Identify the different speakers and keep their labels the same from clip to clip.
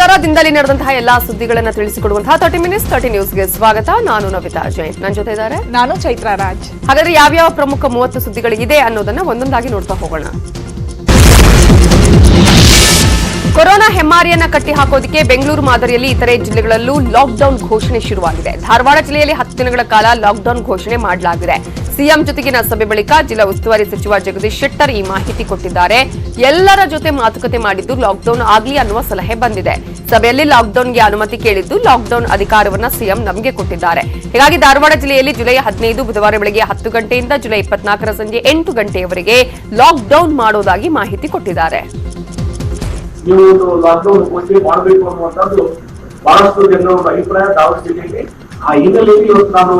Speaker 1: ನಮಸ್ಕಾರ. ದಿನದಲ್ಲಿ ನಡೆದಂತಹ ಎಲ್ಲಾ ಸುದ್ದಿಗಳನ್ನು ತಿಳಿಸಿಕೊಡುವಂತಹ 30 ಮಿನಿಟ್ಸ್ 30 ನ್ಯೂಸ್ಗೆ ಸ್ವಾಗತ. ನಾನು ನವಿತಾ ಜೈನ್, ನನ್ನ ಜೊತೆ ಇದ್ದಾರೆ
Speaker 2: ನಾನು ಚೈತ್ರಾ ರಾಜ್.
Speaker 1: ಹಾಗಾದ್ರೆ ಯಾವ್ಯಾವ ಪ್ರಮುಖ 30 ಸುದ್ದಿಗಳಿದೆ ಅನ್ನೋದನ್ನ ಒಂದೊಂದಾಗಿ ನೋಡ್ತಾ ಹೋಗೋಣ. ಕೊರೋನಾ ಹೆಮ್ಮಾರಿಯನ್ನ ಕಟ್ಟಿ ಹಾಕೋದಕ್ಕೆ ಬೆಂಗಳೂರು ಮಾದರಿಯಲ್ಲಿ ಇತರೆ ಜಿಲ್ಲೆಗಳಲ್ಲೂ ಲಾಕ್ಡೌನ್ ಘೋಷಣೆ ಶುರುವಾಗಿದೆ. ಧಾರವಾಡ ಜಿಲ್ಲೆಯಲ್ಲಿ 10 ದಿನಗಳ ಕಾಲ ಲಾಕ್ಡೌನ್ ಘೋಷಣೆ ಮಾಡಲಾಗಿದೆ. ಸಿಎಂ ಜೊತೆಗಿನ ಸಭೆ ಬಳಿಕ ಜಿಲ್ಲಾ ಉಸ್ತುವಾರಿ ಸಚಿವ ಜಗದೀಶ್ ಶೆಟ್ಟರ್ ಈ ಮಾಹಿತಿ ಕೊಟ್ಟಿದ್ದಾರೆ. ಎಲ್ಲರ ಜೊತೆ ಮಾತುಕತೆ ಮಾಡಿದ್ದು ಲಾಕ್ಡೌನ್ ಆಗಲಿ ಅನ್ನುವ ಸಲಹೆ ಬಂದಿದೆ. ಸಭೆಯಲ್ಲಿ ಲಾಕ್ಡೌನ್ಗೆ ಅನುಮತಿ ಕೇಳಿದ್ದು ಲಾಕ್ಡೌನ್ ಅಧಿಕಾರವನ್ನ ಸಿಎಂ ನಮಗೆ ಕೊಟ್ಟಿದ್ದಾರೆ. ಹೀಗಾಗಿ ಧಾರವಾಡ ಜಿಲ್ಲೆಯಲ್ಲಿ ಜುಲೈ 15 ಬುಧವಾರ ಬೆಳಗ್ಗೆ 10 ಗಂಟೆಯಿಂದ ಜುಲೈ 24 ಸಂಜೆ 8 ಗಂಟೆಯವರೆಗೆ ಲಾಕ್ಡೌನ್ ಮಾಡೋದಾಗಿ ಮಾಹಿತಿ ಕೊಟ್ಟಿದ್ದಾರೆ.
Speaker 3: ನೀವು ಲಾಕ್ಡೌನ್ ಘೋಷಣೆ ಮಾಡಬೇಕು ಅನ್ನುವಂಥದ್ದು ಬಹಳಷ್ಟು ಜನರ ಅಭಿಪ್ರಾಯ ಧಾರವಾಡ ಜಿಲ್ಲೆಯಲ್ಲಿ. ಆ ಹಿನ್ನೆಲೆಯಲ್ಲಿ ಇವತ್ತು ನಾನು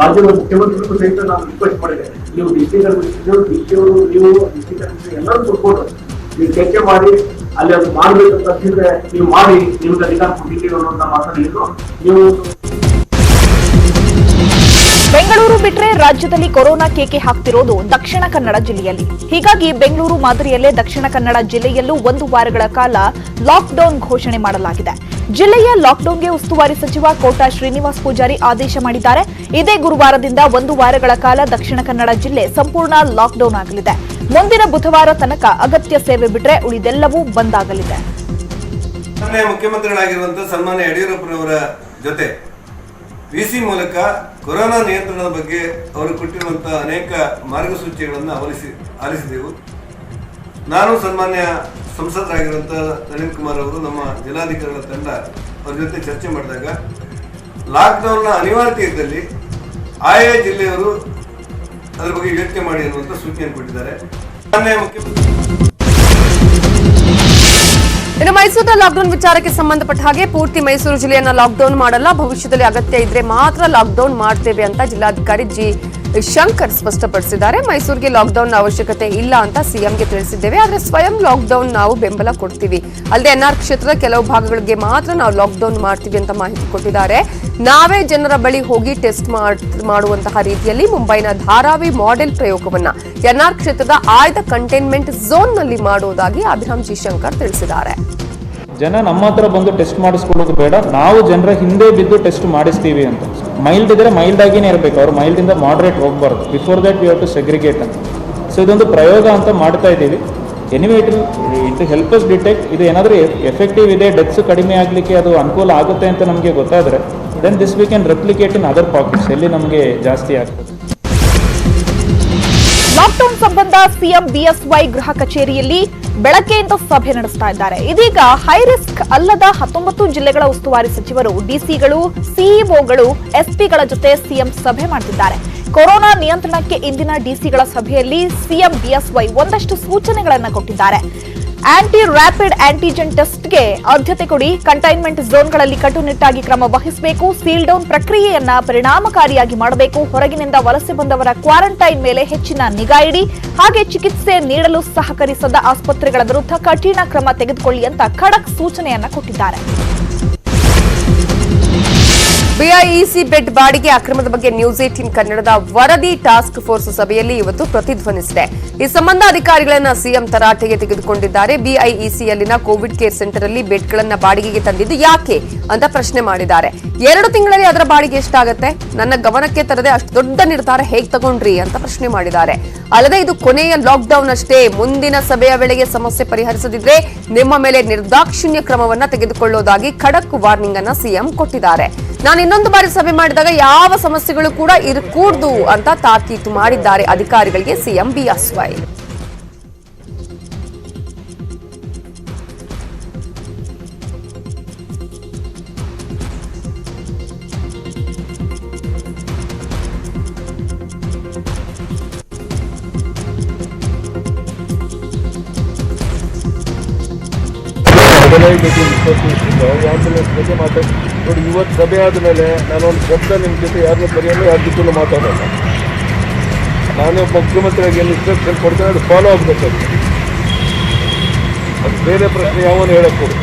Speaker 3: ರಾಜ್ಯದ ಮುಖ್ಯಮಂತ್ರಿಗಳು ಸಹಿತ ನಾನು ರಿಕ್ವೆಸ್ಟ್ ಮಾಡಿದೆ, ನೀವು ಡಿಸ್ಟ್ರಿಕ್ಟ್ ಎಲ್ಲರೂ ಕೊಟ್ಕೊಂಡು ನೀವು ಚರ್ಚೆ ಮಾಡಿ ಅಲ್ಲಿ ಅದು ಮಾಡ್ಬೇಕಂತ ಅಂತಿದ್ರೆ ನೀವು ಮಾಡಿ, ನಿಮ್ಗೆ ಅಧಿಕಾರ ಕೊಟ್ಟಿದ್ದೀವಿ ಅನ್ನೋದನ್ನ ಮಾತಾಡಿದ್ರು. ನೀವು
Speaker 2: ಬೆಂಗಳೂರು ಬಿಟ್ರೆ ರಾಜ್ಯದಲ್ಲಿ ಕೊರೋನಾ ಕೇಕೆ ಹಾಕ್ತಿರೋದು ದಕ್ಷಿಣ ಕನ್ನಡ ಜಿಲ್ಲೆಯಲ್ಲಿ. ಹೀಗಾಗಿ ಬೆಂಗಳೂರು ಮಾದರಿಯಲ್ಲೇ ದಕ್ಷಿಣ ಕನ್ನಡ ಜಿಲ್ಲೆಯಲ್ಲೂ 1 ವಾರಗಳ ಕಾಲ ಲಾಕ್ಡೌನ್ ಘೋಷಣೆ ಮಾಡಲಾಗಿದೆ. ಜಿಲ್ಲೆಯ ಲಾಕ್ಡೌನ್ಗೆ ಉಸ್ತುವಾರಿ ಸಚಿವ ಕೋಟ ಶ್ರೀನಿವಾಸ್ ಪೂಜಾರಿ ಆದೇಶ ಮಾಡಿದ್ದಾರೆ. ಇದೇ ಗುರುವಾರದಿಂದ 1 ವಾರಗಳ ಕಾಲ ದಕ್ಷಿಣ ಕನ್ನಡ ಜಿಲ್ಲೆ ಸಂಪೂರ್ಣ ಲಾಕ್ಡೌನ್ ಆಗಲಿದೆ. ಮುಂದಿನ ಬುಧವಾರ ತನಕ ಅಗತ್ಯ ಸೇವೆ ಬಿಟ್ರೆ ಉಳಿದೆಲ್ಲವೂ ಬಂದ್ ಆಗಲಿದೆ.
Speaker 4: ಮುಖ್ಯಮಂತ್ರಿಗಳಾಗಿರುವಂತಹ ಸನ್ಮಾನ್ಯ ಯಡಿಯೂರಪ್ಪನವರ ಜೊತೆ ವಿಸಿ ಮೂಲಕ ಕೊರೋನಾ ನಿಯಂತ್ರಣದ ಬಗ್ಗೆ ಅವರು ಕೊಟ್ಟಿರುವಂತಹ ಅನೇಕ ಮಾರ್ಗಸೂಚಿಗಳನ್ನು ಆಲಿಸಿದೆವು. ನಾನು ಸನ್ಮಾನ್ಯ ಸಂಸದರಾಗಿರುವಂತಹ ನಳಿನ್ ಕುಮಾರ್ ಅವರು ನಮ್ಮ ಜಿಲ್ಲಾಧಿಕಾರಿಗಳ ತಂಡ ಅವರ ಜೊತೆ ಚರ್ಚೆ ಮಾಡಿದಾಗ ಲಾಕ್ಡೌನ್ನ ಅನಿವಾರ್ಯತೆ ಇದ್ದಲ್ಲಿ ಆಯಾ ಜಿಲ್ಲೆಯವರು ಅದರ ಬಗ್ಗೆ ಯೋಚನೆ ಮಾಡಿ ಅನ್ನುವಂಥ ಸೂಚನೆ ಕೊಟ್ಟಿದ್ದಾರೆ.
Speaker 1: ಇನ್ನು ಮೈಸೂರಿನ ಲಾಕ್ಡೌನ್ ವಿಚಾರಕ್ಕೆ ಸಂಬಂಧಪಟ್ಟ ಹಾಗೆ ಪೂರ್ತಿ ಮೈಸೂರು ಜಿಲ್ಲೆಯನ್ನ ಲಾಕ್ಡೌನ್ ಮಾಡಲ್ಲ, ಭವಿಷ್ಯದಲ್ಲಿ ಅಗತ್ಯ ಇದ್ರೆ ಮಾತ್ರ ಲಾಕ್ಡೌನ್ ಮಾಡ್ತೇವೆ ಅಂತ ಜಿಲ್ಲಾಧಿಕಾರಿ ಜಿ ಶಂಕರ್ ಸ್ಪಷ್ಟಪಡಿಸಿದ್ದಾರೆ. ಮೈಸೂರಿಗೆ ಲಾಕ್ಡೌನ್ ಅವಶ್ಯಕತೆ ಇಲ್ಲ ಅಂತ ಸಿಎಂಗೆ ತಿಳಿಸಿದ್ದೇವೆ, ಆದರೆ ಸ್ವಯಂ ಲಾಕ್ಡೌನ್ ನಾವು ಬೆಂಬಲ ಕೊಡ್ತೀವಿ. ಅಲ್ಲದೆ ಎನ್ಆರ್ ಕ್ಷೇತ್ರದ ಕೆಲವು ಭಾಗಗಳಿಗೆ ಮಾತ್ರ ನಾವು ಲಾಕ್ಡೌನ್ ಮಾಡ್ತೀವಿ ಅಂತ ಮಾಹಿತಿ ಕೊಟ್ಟಿದ್ದಾರೆ. ನಾವೇ ಜನರ ಬಳಿ ಹೋಗಿ ಟೆಸ್ಟ್ ಮಾಡುವಂತಹ ರೀತಿಯಲ್ಲಿ ಮುಂಬೈನ ಧಾರಾವಿ ಮಾಡೆಲ್ ಪ್ರಯೋಗವನ್ನ ಎನ್ಆರ್ ಕ್ಷೇತ್ರದ ಆಯ್ದ ಕಂಟೈನ್ಮೆಂಟ್ ಝೋನ್ ನಲ್ಲಿ ಮಾಡುವುದಾಗಿ ಅಭಿರಾಮ್ ಜಿ ಶಂಕರ್ ತಿಳಿಸಿದ್ದಾರೆ.
Speaker 5: ಜನ ನಮ್ಮ ಹತ್ರ ಬಂದು ಟೆಸ್ಟ್ ಮಾಡಿಸ್ಕೊಳ್ಳೋದು ಬೇಡ, ನಾವು ಜನರ ಹಿಂದೆ ಬಿದ್ದು ಟೆಸ್ಟ್ ಮಾಡಿಸ್ತೀವಿ ಅಂತ. ಮೈಲ್ಡ್ ಇದ್ರೆ ಮೈಲ್ಡ್ ಆಗಿನೇ ಇರಬೇಕು, ಅವ್ರು ಮೈಲ್ಡ್ ಇಂದ ಮಾಡ್ರೇಟ್ ಹೋಗಬಾರ್ದು. Before that we have to segregate ಅಂತ. ಸೊ ಇದೊಂದು ಪ್ರಯೋಗ ಅಂತ ಮಾಡ್ತಾ ಇದ್ದೀವಿ. Anyway it help us detect. ಇದು ಏನಾದರೂ ಎಫೆಕ್ಟಿವ್ ಇದೆ, ಡೆತ್ಸ್ ಕಡಿಮೆ ಆಗಲಿಕ್ಕೆ ಅದು ಅನುಕೂಲ ಆಗುತ್ತೆ ಅಂತ ನಮಗೆ ಗೊತ್ತಾದರೆ then this we can replicate in other pockets ಎಲ್ಲಿ ನಮಗೆ ಜಾಸ್ತಿ ಆಗ್ತದೆ.
Speaker 2: ಲಾಕ್ಡೌನ್ ಸಂಬಂಧ ಸಿಎಂ ಬಿಎಸ್ವೈ ಗೃಹ ಕಚೇರಿಯಲ್ಲಿ ಬೆಳಗ್ಗೆಯಿಂದ ಸಭೆ ನಡೆಸ್ತಾ ಇದ್ದಾರೆ. ಇದೀಗ ಹೈ ರಿಸ್ಕ್ ಅಲ್ಲದ 19 ಜಿಲ್ಲೆಗಳ ಉಸ್ತುವಾರಿ ಸಚಿವರು, ಡಿಸಿಗಳು, ಸಿಇಒಗಳು, ಎಸ್ಪಿಗಳ ಜೊತೆ ಸಿಎಂ ಸಭೆ ಮಾಡುತ್ತಿದ್ದಾರೆ. ಕೊರೋನಾ ನಿಯಂತ್ರಣಕ್ಕೆ ಇಂದಿನ ಡಿಸಿಗಳ ಸಭೆಯಲ್ಲಿ ಸಿಎಂ ಬಿಎಸ್ವೈ ಒಂದಷ್ಟು ಸೂಚನೆಗಳನ್ನು ಕೊಟ್ಟಿದ್ದಾರೆ. ಆಂಟಿ ರ್ಯಾಪಿಡ್ ಆಂಟಿಜೆನ್ ಟೆಸ್ಟ್ಗೆ ಆದ್ಯತೆ ಕೊಡಿ, ಕಂಟೈನ್ಮೆಂಟ್ ಝೋನ್ಗಳಲ್ಲಿ ಕಟ್ಟುನಿಟ್ಟಾಗಿ ಕ್ರಮ ವಹಿಸಬೇಕು, ಸೀಲ್ ಡೌನ್ ಪ್ರಕ್ರಿಯೆಯನ್ನ ಪರಿಣಾಮಕಾರಿಯಾಗಿ ಮಾಡಬೇಕು, ಹೊರಗಿನಿಂದ ವಲಸೆ ಬಂದವರ ಕ್ವಾರಂಟೈನ್ ಮೇಲೆ ಹೆಚ್ಚಿನ ನಿಗಾ ಇಡಿ, ಹಾಗೆ ಚಿಕಿತ್ಸೆ ನೀಡಲು ಸಹಕರಿಸದ ಆಸ್ಪತ್ರೆಗಳ ವಿರುದ್ಧ ಕಠಿಣ ಕ್ರಮ ತೆಗೆದುಕೊಳ್ಳಿ ಅಂತ ಖಡಕ್ ಸೂಚನೆಯನ್ನ ಕೊಟ್ಟಿದ್ದಾರೆ.
Speaker 1: ಬಿಐಇಸಿ ಬೆಡ್ ಬಾಡಿಗೆ ಅಕ್ರಮದ ಬಗ್ಗೆ ನ್ಯೂಸ್ 18 ಕನ್ನಡದ ವರದಿ ಟಾಸ್ಕ್ ಫೋರ್ಸ್ ಸಭೆಯಲ್ಲಿ ಇವತ್ತು ಪ್ರತಿಧ್ವನಿಸಿದೆ. ಈ ಸಂಬಂಧ ಅಧಿಕಾರಿಗಳನ್ನ ಸಿಎಂ ತರಾಟೆಗೆ ತೆಗೆದುಕೊಂಡಿದ್ದಾರೆ. ಬಿಐಇಸಿಯಲ್ಲಿನ ಕೋವಿಡ್ ಕೇರ್ ಸೆಂಟರ್ ಅಲ್ಲಿ ಬೆಡ್ಗಳನ್ನ ಬಾಡಿಗೆಗೆ ತಂದಿದ್ದು ಯಾಕೆ ಅಂತ ಪ್ರಶ್ನೆ ಮಾಡಿದ್ದಾರೆ. 2 ತಿಂಗಳಲ್ಲಿ ಅದರ ಬಾಡಿಗೆ ಎಷ್ಟಾಗುತ್ತೆ, ನನ್ನ ಗಮನಕ್ಕೆ ತರದೆ ಅಷ್ಟು ದೊಡ್ಡ ನಿರ್ಧಾರ ಹೇಗೆ ತಗೊಂಡ್ರಿ ಅಂತ ಪ್ರಶ್ನೆ ಮಾಡಿದ್ದಾರೆ. ಅಲ್ಲದೆ ಇದು ಕೊನೆಯ ಲಾಕ್ಡೌನ್ ಅಷ್ಟೇ, ಮುಂದಿನ ಸಭೆಯ ವೇಳೆಗೆ ಸಮಸ್ಯೆ ಪರಿಹರಿಸದಿದ್ರೆ ನಿಮ್ಮ ಮೇಲೆ ನಿರ್ದಾಕ್ಷಿಣ್ಯ ಕ್ರಮವನ್ನ ತೆಗೆದುಕೊಳ್ಳೋದಾಗಿ ಖಡಕ್ ವಾರ್ನಿಂಗ್ ಅನ್ನ ಸಿಎಂ ಕೊಟ್ಟಿದ್ದಾರೆ. ನಾನು ಇನ್ನೊಂದು ಬಾರಿ ಸಭೆ ಮಾಡಿದಾಗ ಯಾವ ಸಮಸ್ಯೆಗಳು ಕೂಡ ಇರಕೂಡದು ಅಂತ ತಾಕೀತು ಮಾಡಿದ್ದಾರೆ ಅಧಿಕಾರಿಗಳಿಗೆ ಸಿಎಂ ಬಿಎಸ್ವೈ.
Speaker 6: ಆಂಬುಲೆನ್ಸ್ ಬಗ್ಗೆ ಮಾತಾಡಿ ನೋಡಿ. ಇವತ್ತು ಸಭೆ ಆದಮೇಲೆ ನಾನೊಂದು ಶಬ್ದ ನಿಮ್ಮ ಜೊತೆ ಯಾರನ್ನೂ ಬರೆಯಲ್ಲ, ಯಾರ ಜೊತೆ ಮಾತಾಡೋಲ್ಲ. ನಾನು ಮುಖ್ಯಮಂತ್ರಿಯಾಗಿ ಏನು ಇನ್ಸ್ಟ್ರಕ್ಷನ್ ಕೊಡ್ತೇನೆ ಅದು ಫಾಲೋ ಆಗಬೇಕಾಗುತ್ತೆ. ಅದು ಬೇರೆ ಪ್ರಶ್ನೆ ಯಾವನು ಹೇಳಕ್ಕೊಡು.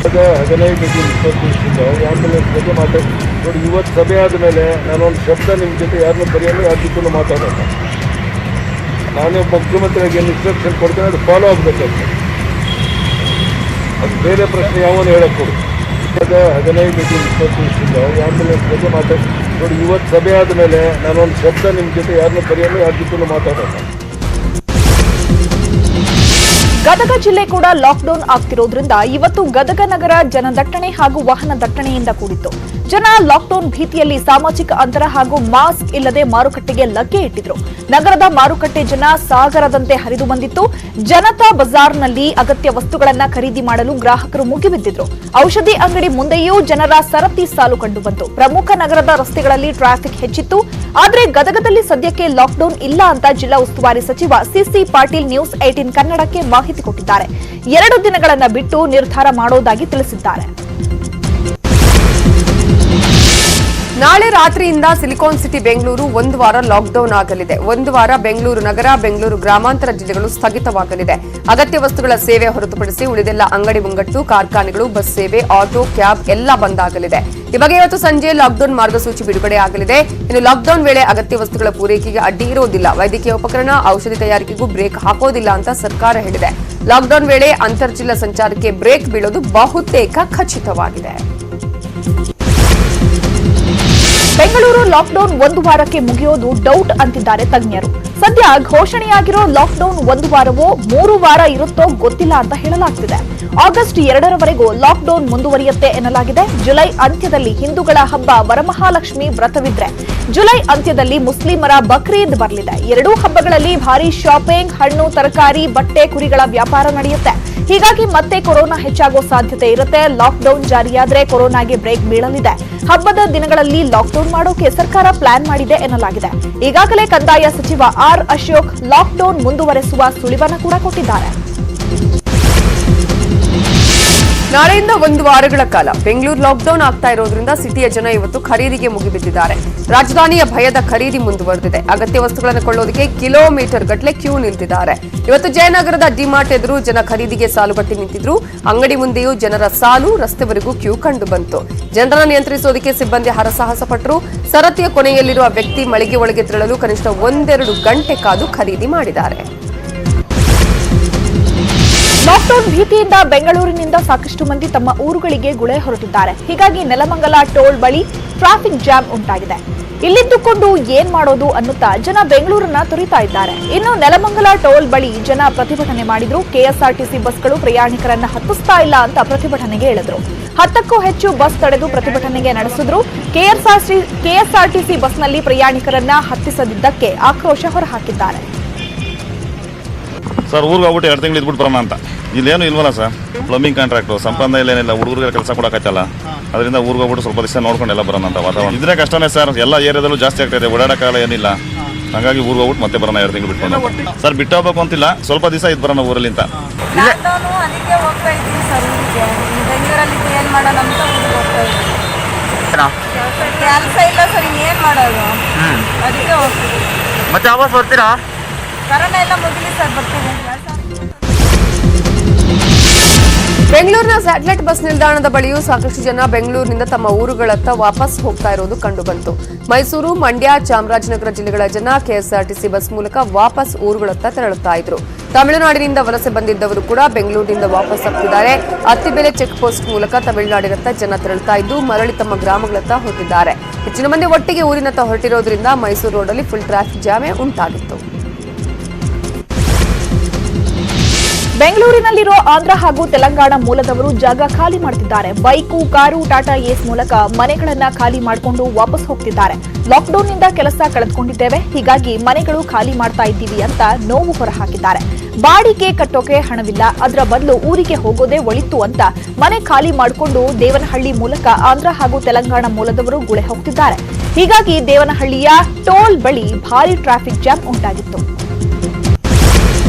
Speaker 6: 15 ಆಂಬುಲೆನ್ಸ್ ಬಗ್ಗೆ ಮಾತಾಡಿ ನೋಡಿ. ಇವತ್ತು ಸಭೆ ಆದಮೇಲೆ ನಾನೊಂದು ಶಬ್ದ ನಿಮ್ಮ ಜೊತೆ ಯಾರನ್ನೂ ಬರೆಯಲ್ಲ, ಯಾರ ಜೊತೆ ಮಾತಾಡೋಲ್ಲ. ನಾನು ಮುಖ್ಯಮಂತ್ರಿಯಾಗಿ ಏನು ಇನ್ಸ್ಟ್ರಕ್ಷನ್ ಕೊಡ್ತೇನೆ ಅದು ಫಾಲೋ ಆಗಬೇಕಾಗುತ್ತೆ. ಅದು ಬೇರೆ ಪ್ರಶ್ನೆ ಯಾವನು ಹೇಳಕ್ಕೊಡು. 15 20 ವರ್ಷದಿಂದ ಆಂಬುಲೆನ್ಸ್ ಬಗ್ಗೆ ಮಾತಾಡಿ ನೋಡಿ. ಇವತ್ತು ಸಭೆ ಆದಮೇಲೆ ನಾನೊಂದು ಶಬ್ದ ನಿಮ್ಮ ಜೊತೆ ಯಾರನ್ನೂ ಬರೆಯಲ್ಲ, ಯಾರ ಜೊತೆ ಮಾತಾಡೋಲ್ಲ.
Speaker 2: ಗದಗ ಜಿಲ್ಲೆ ಕೂಡ ಲಾಕ್ಡೌನ್ ಆಗ್ತಿರೋದ್ರಿಂದ ಇವತ್ತು ಗದಗ ನಗರ ಜನದಟ್ಟಣೆ ಹಾಗೂ ವಾಹನ ದಟ್ಟಣೆಯಿಂದ ಕೂಡಿತ್ತು. ಜನ ಲಾಕ್ಡೌನ್ ಭೀತಿಯಲ್ಲಿ ಸಾಮಾಜಿಕ ಅಂತರ ಹಾಗೂ ಮಾಸ್ಕ್ ಇಲ್ಲದೆ ಮಾರುಕಟ್ಟೆಗೆ ಲಗ್ಗೆ ಇಟ್ಟಿದ್ರು. ನಗರದ ಮಾರುಕಟ್ಟೆ ಜನ ಸಾಗರದಂತೆ ಹರಿದು ಬಂದಿತ್ತು. ಜನತಾ ಬಜಾರ್ನಲ್ಲಿ ಅಗತ್ಯ ವಸ್ತುಗಳನ್ನ ಖರೀದಿ ಮಾಡಲು ಗ್ರಾಹಕರು ಮುಗಿಬಿದ್ದಿದ್ರು. ಔಷಧಿ ಅಂಗಡಿ ಮುಂದೆಯೂ ಜನರ ಸರತಿ ಸಾಲು ಕಂಡುಬಂತು. ಪ್ರಮುಖ ನಗರದ ರಸ್ತೆಗಳಲ್ಲಿ ಟ್ರಾಫಿಕ್ ಹೆಚ್ಚಿತ್ತು. ಆದರೆ ಗದಗದಲ್ಲಿ ಸದ್ಯಕ್ಕೆ ಲಾಕ್ಡೌನ್ ಇಲ್ಲ ಅಂತ ಜಿಲ್ಲಾ ಉಸ್ತುವಾರಿ ಸಚಿವ ಸಿಸಿ ಪಾಟೀಲ್ ನ್ಯೂಸ್ 18 ಕನ್ನಡಕ್ಕೆ ಮಾಹಿತಿ ಕೊಟ್ಟಿದ್ದಾರೆ. 2 ದಿನಗಳನ್ನ ಬಿಟ್ಟು ನಿರ್ಧಾರ ಮಾಡೋದಾಗಿ ತಿಳಿಸಿದ್ದಾರೆ.
Speaker 1: ನಾಳೆ ರಾತ್ರಿಯಿಂದ ಸಿಲಿಕಾನ್ ಸಿಟಿ ಬೆಂಗಳೂರು 1 ವಾರ ಲಾಕ್ಡೌನ್ ಆಗಲಿದೆ. 1 ವಾರ ಬೆಂಗಳೂರು ನಗರ, ಬೆಂಗಳೂರು ಗ್ರಾಮಾಂತರ ಜಿಲ್ಲೆಗಳು ಸ್ಥಗಿತವಾಗಲಿದೆ. ಅಗತ್ಯ ವಸ್ತುಗಳ ಸೇವೆ ಹೊರತುಪಡಿಸಿ ಉಳಿದೆಲ್ಲ ಅಂಗಡಿ ಮುಂಗಟ್ಟು, ಕಾರ್ಖಾನೆಗಳು, ಬಸ್ ಸೇವೆ, ಆಟೋ, ಕ್ಯಾಬ್ ಎಲ್ಲ ಬಂದ್ ಆಗಲಿದೆ. ಈ ಬಗ್ಗೆ ಇವತ್ತು ಸಂಜೆ ಲಾಕ್ಡೌನ್ ಮಾರ್ಗಸೂಚಿ ಬಿಡುಗಡೆ ಆಗಲಿದೆ. ಇನ್ನು ಲಾಕ್ಡೌನ್ ವೇಳೆ ಅಗತ್ಯ ವಸ್ತುಗಳ ಪೂರೈಕೆಗೆ ಅಡ್ಡಿ ಇರೋದಿಲ್ಲ. ವೈದ್ಯಕೀಯ ಉಪಕರಣ, ಔಷಧಿ ತಯಾರಿಕೆಗೂ ಬ್ರೇಕ್ ಹಾಕೋದಿಲ್ಲ ಅಂತ ಸರ್ಕಾರ ಹೇಳಿದೆ. ಲಾಕ್ಡೌನ್ ವೇಳೆ ಅಂತರ್ಜಿಲ್ಲಾ ಸಂಚಾರಕ್ಕೆ ಬ್ರೇಕ್ ಬೀಳೋದು ಬಹುತೇಕ ಖಚಿತವಾಗಿದೆ.
Speaker 2: ಬೆಂಗಳೂರು ಲಾಕ್ಡೌನ್ 1 ವಾರಕ್ಕೆ ಮುಗಿಯೋದು ಡೌಟ್ ಅಂತಿದ್ದಾರೆ ತಜ್ಞರು. ಸದ್ಯ ಘೋಷಣೆಯಾಗಿರೋ ಲಾಕ್ಡೌನ್ 1 ವಾರವೋ 3 ವಾರ ಇರುತ್ತೋ ಗೊತ್ತಿಲ್ಲ ಅಂತ ಹೇಳಲಾಗ್ತಿದೆ. ಆಗಸ್ಟ್ 2ರವರೆಗೂ ಲಾಕ್ಡೌನ್ ಮುಂದುವರಿಯುತ್ತೆ ಎನ್ನಲಾಗಿದೆ. ಜುಲೈ ಅಂತ್ಯದಲ್ಲಿ ಹಿಂದೂಗಳ ಹಬ್ಬ ವರಮಹಾಲಕ್ಷ್ಮಿ ವ್ರತವಿದ್ರೆ ಜುಲೈ ಅಂತ್ಯದಲ್ಲಿ ಮುಸ್ಲಿಮರ ಬಕ್ರೀದ್ ಬರಲಿದೆ. 2 ಹಬ್ಬಗಳಲ್ಲಿ ಭಾರಿ ಶಾಪಿಂಗ್, ಹಣ್ಣು, ತರಕಾರಿ, ಬಟ್ಟೆ, ಕುರಿಗಳ ವ್ಯಾಪಾರ ನಡೆಯುತ್ತೆ. ಹೀಗಾಗಿ ಮತ್ತೆ ಕೊರೋನಾ ಹೆಚ್ಚಾಗೋ ಸಾಧ್ಯತೆ ಇರುತ್ತೆ. ಲಾಕ್ಡೌನ್ ಜಾರಿಯಾದ್ರೆ ಕೊರೋನಾಗೆ ಬ್ರೇಕ್ ಬೀಳಲಿದೆ. ಹಬ್ಬದ ದಿನಗಳಲ್ಲಿ ಲಾಕ್ಡೌನ್ ಮಾಡೋಕೆ ಸರ್ಕಾರ ಪ್ಲಾನ್ ಮಾಡಿದೆ ಎನ್ನಲಾಗಿದೆ. ಈಗಾಗಲೇ ಕಂದಾಯ ಸಚಿವ ಆರ್ ಅಶೋಕ್ ಲಾಕ್ಡೌನ್ ಮುಂದುವರೆಸುವ ಸುಳಿವನ್ನ ಕೂಡ ಕೊಟ್ಟಿದ್ದಾರೆ.
Speaker 1: ನಾಳೆಯಿಂದ 1 ವಾರಗಳ ಕಾಲ ಬೆಂಗಳೂರು ಲಾಕ್ಡೌನ್ ಆಗ್ತಾ ಇರೋದ್ರಿಂದ ಸಿಟಿಯ ಜನ ಇವತ್ತು ಖರೀದಿಗೆ ಮುಗಿಬಿದ್ದಿದ್ದಾರೆ. ರಾಜಧಾನಿಯ ಭಯದ ಖರೀದಿ ಮುಂದುವರೆದಿದೆ. ಅಗತ್ಯ ವಸ್ತುಗಳನ್ನು ಕೊಳ್ಳೋದಕ್ಕೆ ಕಿಲೋಮೀಟರ್ ಗಟ್ಟಲೆ ಕ್ಯೂ ನಿಂತಿದ್ದಾರೆ. ಇವತ್ತು ಜಯನಗರದ ಡಿಮಾರ್ಟ್ ಎದುರು ಜನ ಖರೀದಿಗೆ ಸಾಲುಗಟ್ಟಿ ನಿಂತಿದ್ರು. ಅಂಗಡಿ ಮುಂದೆಯೂ ಜನರ ಸಾಲು, ರಸ್ತೆವರೆಗೂ ಕ್ಯೂ ಕಂಡು ಬಂತು. ಜನರನ್ನು ನಿಯಂತ್ರಿಸೋದಕ್ಕೆ ಸಿಬ್ಬಂದಿ ಹರಸಾಹಸ ಪಟ್ಟರು. ಸರತಿಯ ಕೊನೆಯಲ್ಲಿರುವ ವ್ಯಕ್ತಿ ಮಳಿಗೆ ಒಳಗೆ ತೆರಳಲು ಕನಿಷ್ಠ 1-2 ಗಂಟೆ ಕಾದು ಖರೀದಿ ಮಾಡಿದ್ದಾರೆ.
Speaker 2: ಲಾಕ್ಡೌನ್ ಭೀತಿಯಿಂದ ಬೆಂಗಳೂರಿನಿಂದ ಸಾಕಷ್ಟು ಮಂದಿ ತಮ್ಮ ಊರುಗಳಿಗೆ ಗುಳೆ ಹೊರಟಿದ್ದಾರೆ. ಹೀಗಾಗಿ ನೆಲಮಂಗಲ ಟೋಲ್ ಬಳಿ ಟ್ರಾಫಿಕ್ ಜಾಮ್ ಉಂಟಾಗಿದೆ. ಇಲ್ಲಿದ್ದುಕೊಂಡು ಏನ್ ಮಾಡೋದು ಅನ್ನುತ್ತಾ ಜನ ಬೆಂಗಳೂರನ್ನ ತೊರಿತಾ ಇದ್ದಾರೆ. ಇನ್ನು ನೆಲಮಂಗಲ ಟೋಲ್ ಬಳಿ ಜನ ಪ್ರತಿಭಟನೆ ಮಾಡಿದ್ರು. ಕೆಎಸ್ಆರ್ಟಿಸಿ ಬಸ್ಗಳು ಪ್ರಯಾಣಿಕರನ್ನ ಹತ್ತಿಸ್ತಾ ಇಲ್ಲ ಅಂತ ಪ್ರತಿಭಟನೆಗೆ ಇಳಿದ್ರು. 10ಕ್ಕೂ ಹೆಚ್ಚು ಬಸ್ ತಡೆದು ಪ್ರತಿಭಟನೆಗೆ ನಡೆಸಿದ್ರು. ಕೆಎಸ್ಆರ್ಟಿಸಿ ಬಸ್ನಲ್ಲಿ ಪ್ರಯಾಣಿಕರನ್ನ ಹತ್ತಿಸದಿದ್ದಕ್ಕೆ ಆಕ್ರೋಶ ಹೊರಹಾಕಿದ್ದಾರೆ.
Speaker 7: ಸರ್ ಊರಿಗೆ ಹೋಗ್ಬಿಟ್ಟು 2 ತಿಂಗಳು ಇದ್ಬಿಟ್ಟು ಬರೋಣ ಅಂತ. ಇಲ್ಲೇನು ಇಲ್ವಲ್ಲ ಸರ್, ಪ್ಲಂಬಿಂಗ್ ಕಾಂಟ್ರಾಕ್ಟು ಸಂಬಂಧ ಇಲ್ಲೇನಿಲ್ಲ, ಹುಡುಗರಿಗೆ ಕೆಲಸ ಕೊಡೋಕ್ಕಾಗಲ್ಲ. ಅದರಿಂದ ಊರಿಗೆ ಹೋಗ್ಬಿಟ್ಟು ಸ್ವಲ್ಪ ದಿವಸ ನೋಡ್ಕೊಂಡೆಲ್ಲ ಬರೋಣ ಅಂತ. ವಾತಾವರಣ ಇದ್ರೆ ಕಷ್ಟನೇ ಸರ್, ಎಲ್ಲ ಏರಿಯಾದಲ್ಲೂ ಜಾಸ್ತಿ ಆಗ್ತಾಯಿದೆ, ಓಡಾಡೋಕ್ಕಾಗಲ್ಲ, ಏನಿಲ್ಲ. ಹಾಗಾಗಿ ಊರಿಗೆ ಹೋಗ್ಬಿಟ್ಟು ಮತ್ತೆ ಬರೋಣ 2 ತಿಂಗಳು ಬಿಟ್ಕೊಂಡು. ಸರ್ ಬಿಟ್ಟು ಹೋಗ್ಬೇಕು ಅಂತಿಲ್ಲ, ಸ್ವಲ್ಪ ದಿವಸ ಇದ್ದು ಬರೋಣ ಊರಲ್ಲಿ ಅಂತ.
Speaker 8: ಅದಕ್ಕೆ ಹೋಗ್ತಾ ಇದ್ದೀವಿ ಸರ್ ಊರಿಗೆ. ಬೆಂಗಳೂರಲ್ಲಿ ಏನು ಮಾಡೋಣ ಅಂತ ಊರಿಗೆ ಹೋಗ್ತಾ ಇದ್ದೀವಿ. ಕೆಲಸ ಇಲ್ಲ ಸರ್, ಏನು ಮಾಡೋದು, ಅದಕ್ಕೆ ಹೋಗ್ತೀವಿ.
Speaker 9: ಮತ್ತೆ ವಾಪಸ್ ಬರ್ತೀರಾ?
Speaker 8: ಕರೋನಾ ಎಲ್ಲ ಮುಗಿಲಿ ಸರ್, ಬರ್ತೀವಿ.
Speaker 1: ಬೆಂಗಳೂರಿನ ಸ್ಯಾಟಲೈಟ್ ಬಸ್ ನಿಲ್ದಾಣದ ಬಳಿಯೂ ಸಾಕಷ್ಟು ಜನ ಬೆಂಗಳೂರಿನಿಂದ ತಮ್ಮ ಊರುಗಳತ್ತ ವಾಪಸ್ ಹೋಗ್ತಾ ಇರೋದು ಕಂಡುಬಂತು. ಮೈಸೂರು, ಮಂಡ್ಯ, ಚಾಮರಾಜನಗರ ಜಿಲ್ಲೆಗಳ ಜನ ಕೆಎಸ್ಆರ್ಟಿಸಿ ಬಸ್ ಮೂಲಕ ವಾಪಸ್ ಊರುಗಳತ್ತ ತೆರಳುತ್ತಾ ಇದ್ರು. ತಮಿಳುನಾಡಿನಿಂದ ವಲಸೆ ಬಂದಿದ್ದವರು ಕೂಡ ಬೆಂಗಳೂರಿನಿಂದ ವಾಪಸ್ ಆಗ್ತಿದ್ದಾರೆ. ಅತ್ತಿಬೆಲೆ ಚೆಕ್ ಪೋಸ್ಟ್ ಮೂಲಕ ತಮಿಳುನಾಡಿನತ್ತ ಜನ ತೆರಳುತ್ತಾ ಇದ್ದು ಮರಳಿ ತಮ್ಮ ಗ್ರಾಮಗಳತ್ತ ಹೊರಟಿದ್ದಾರೆ. ಹೆಚ್ಚಿನ ಮಂದಿ ಒಟ್ಟಿಗೆ ಊರಿನತ್ತ ಹೊರಟಿರೋದ್ರಿಂದ ಮೈಸೂರು ರೋಡಲ್ಲಿ ಫುಲ್ ಟ್ರಾಫಿಕ್ ಜಾಮೇ ಉಂಟಾಗಿತ್ತು.
Speaker 2: ಬೆಂಗಳೂರಿನಲ್ಲಿರೋ ಆಂಧ್ರ ಹಾಗೂ ತೆಲಂಗಾಣ ಮೂಲದವರು ಜಾಗ ಖಾಲಿ ಮಾಡುತ್ತಿದ್ದಾರೆ. ಬೈಕು, ಕಾರು, ಟಾಟಾ ಏಸ್ ಮೂಲಕ ಮನೆಗಳನ್ನ ಖಾಲಿ ಮಾಡಿಕೊಂಡು ವಾಪಸ್ ಹೋಗ್ತಿದ್ದಾರೆ. ಲಾಕ್ಡೌನ್ನಿಂದ ಕೆಲಸ ಕಳೆದುಕೊಂಡಿದ್ದೇವೆ, ಹೀಗಾಗಿ ಮನೆಗಳು ಖಾಲಿ ಮಾಡ್ತಾ ಇದ್ದೀವಿ ಅಂತ ನೋವು ಹೊರಹಾಕಿದ್ದಾರೆ. ಬಾಡಿಗೆ ಕಟ್ಟೋಕೆ ಹಣವಿಲ್ಲ, ಅದರ ಬದಲು ಊರಿಗೆ ಹೋಗೋದೇ ಒಳಿತು ಅಂತ ಮನೆ ಖಾಲಿ ಮಾಡಿಕೊಂಡು ದೇವನಹಳ್ಳಿ ಮೂಲಕ ಆಂಧ್ರ ಹಾಗೂ ತೆಲಂಗಾಣ ಮೂಲದವರು ಗುಳೆ ಹೋಗ್ತಿದ್ದಾರೆ. ಹೀಗಾಗಿ ದೇವನಹಳ್ಳಿಯ ಟೋಲ್ ಬಳಿ ಭಾರಿ ಟ್ರಾಫಿಕ್ ಜಾಮ್ ಉಂಟಾಗಿತ್ತು.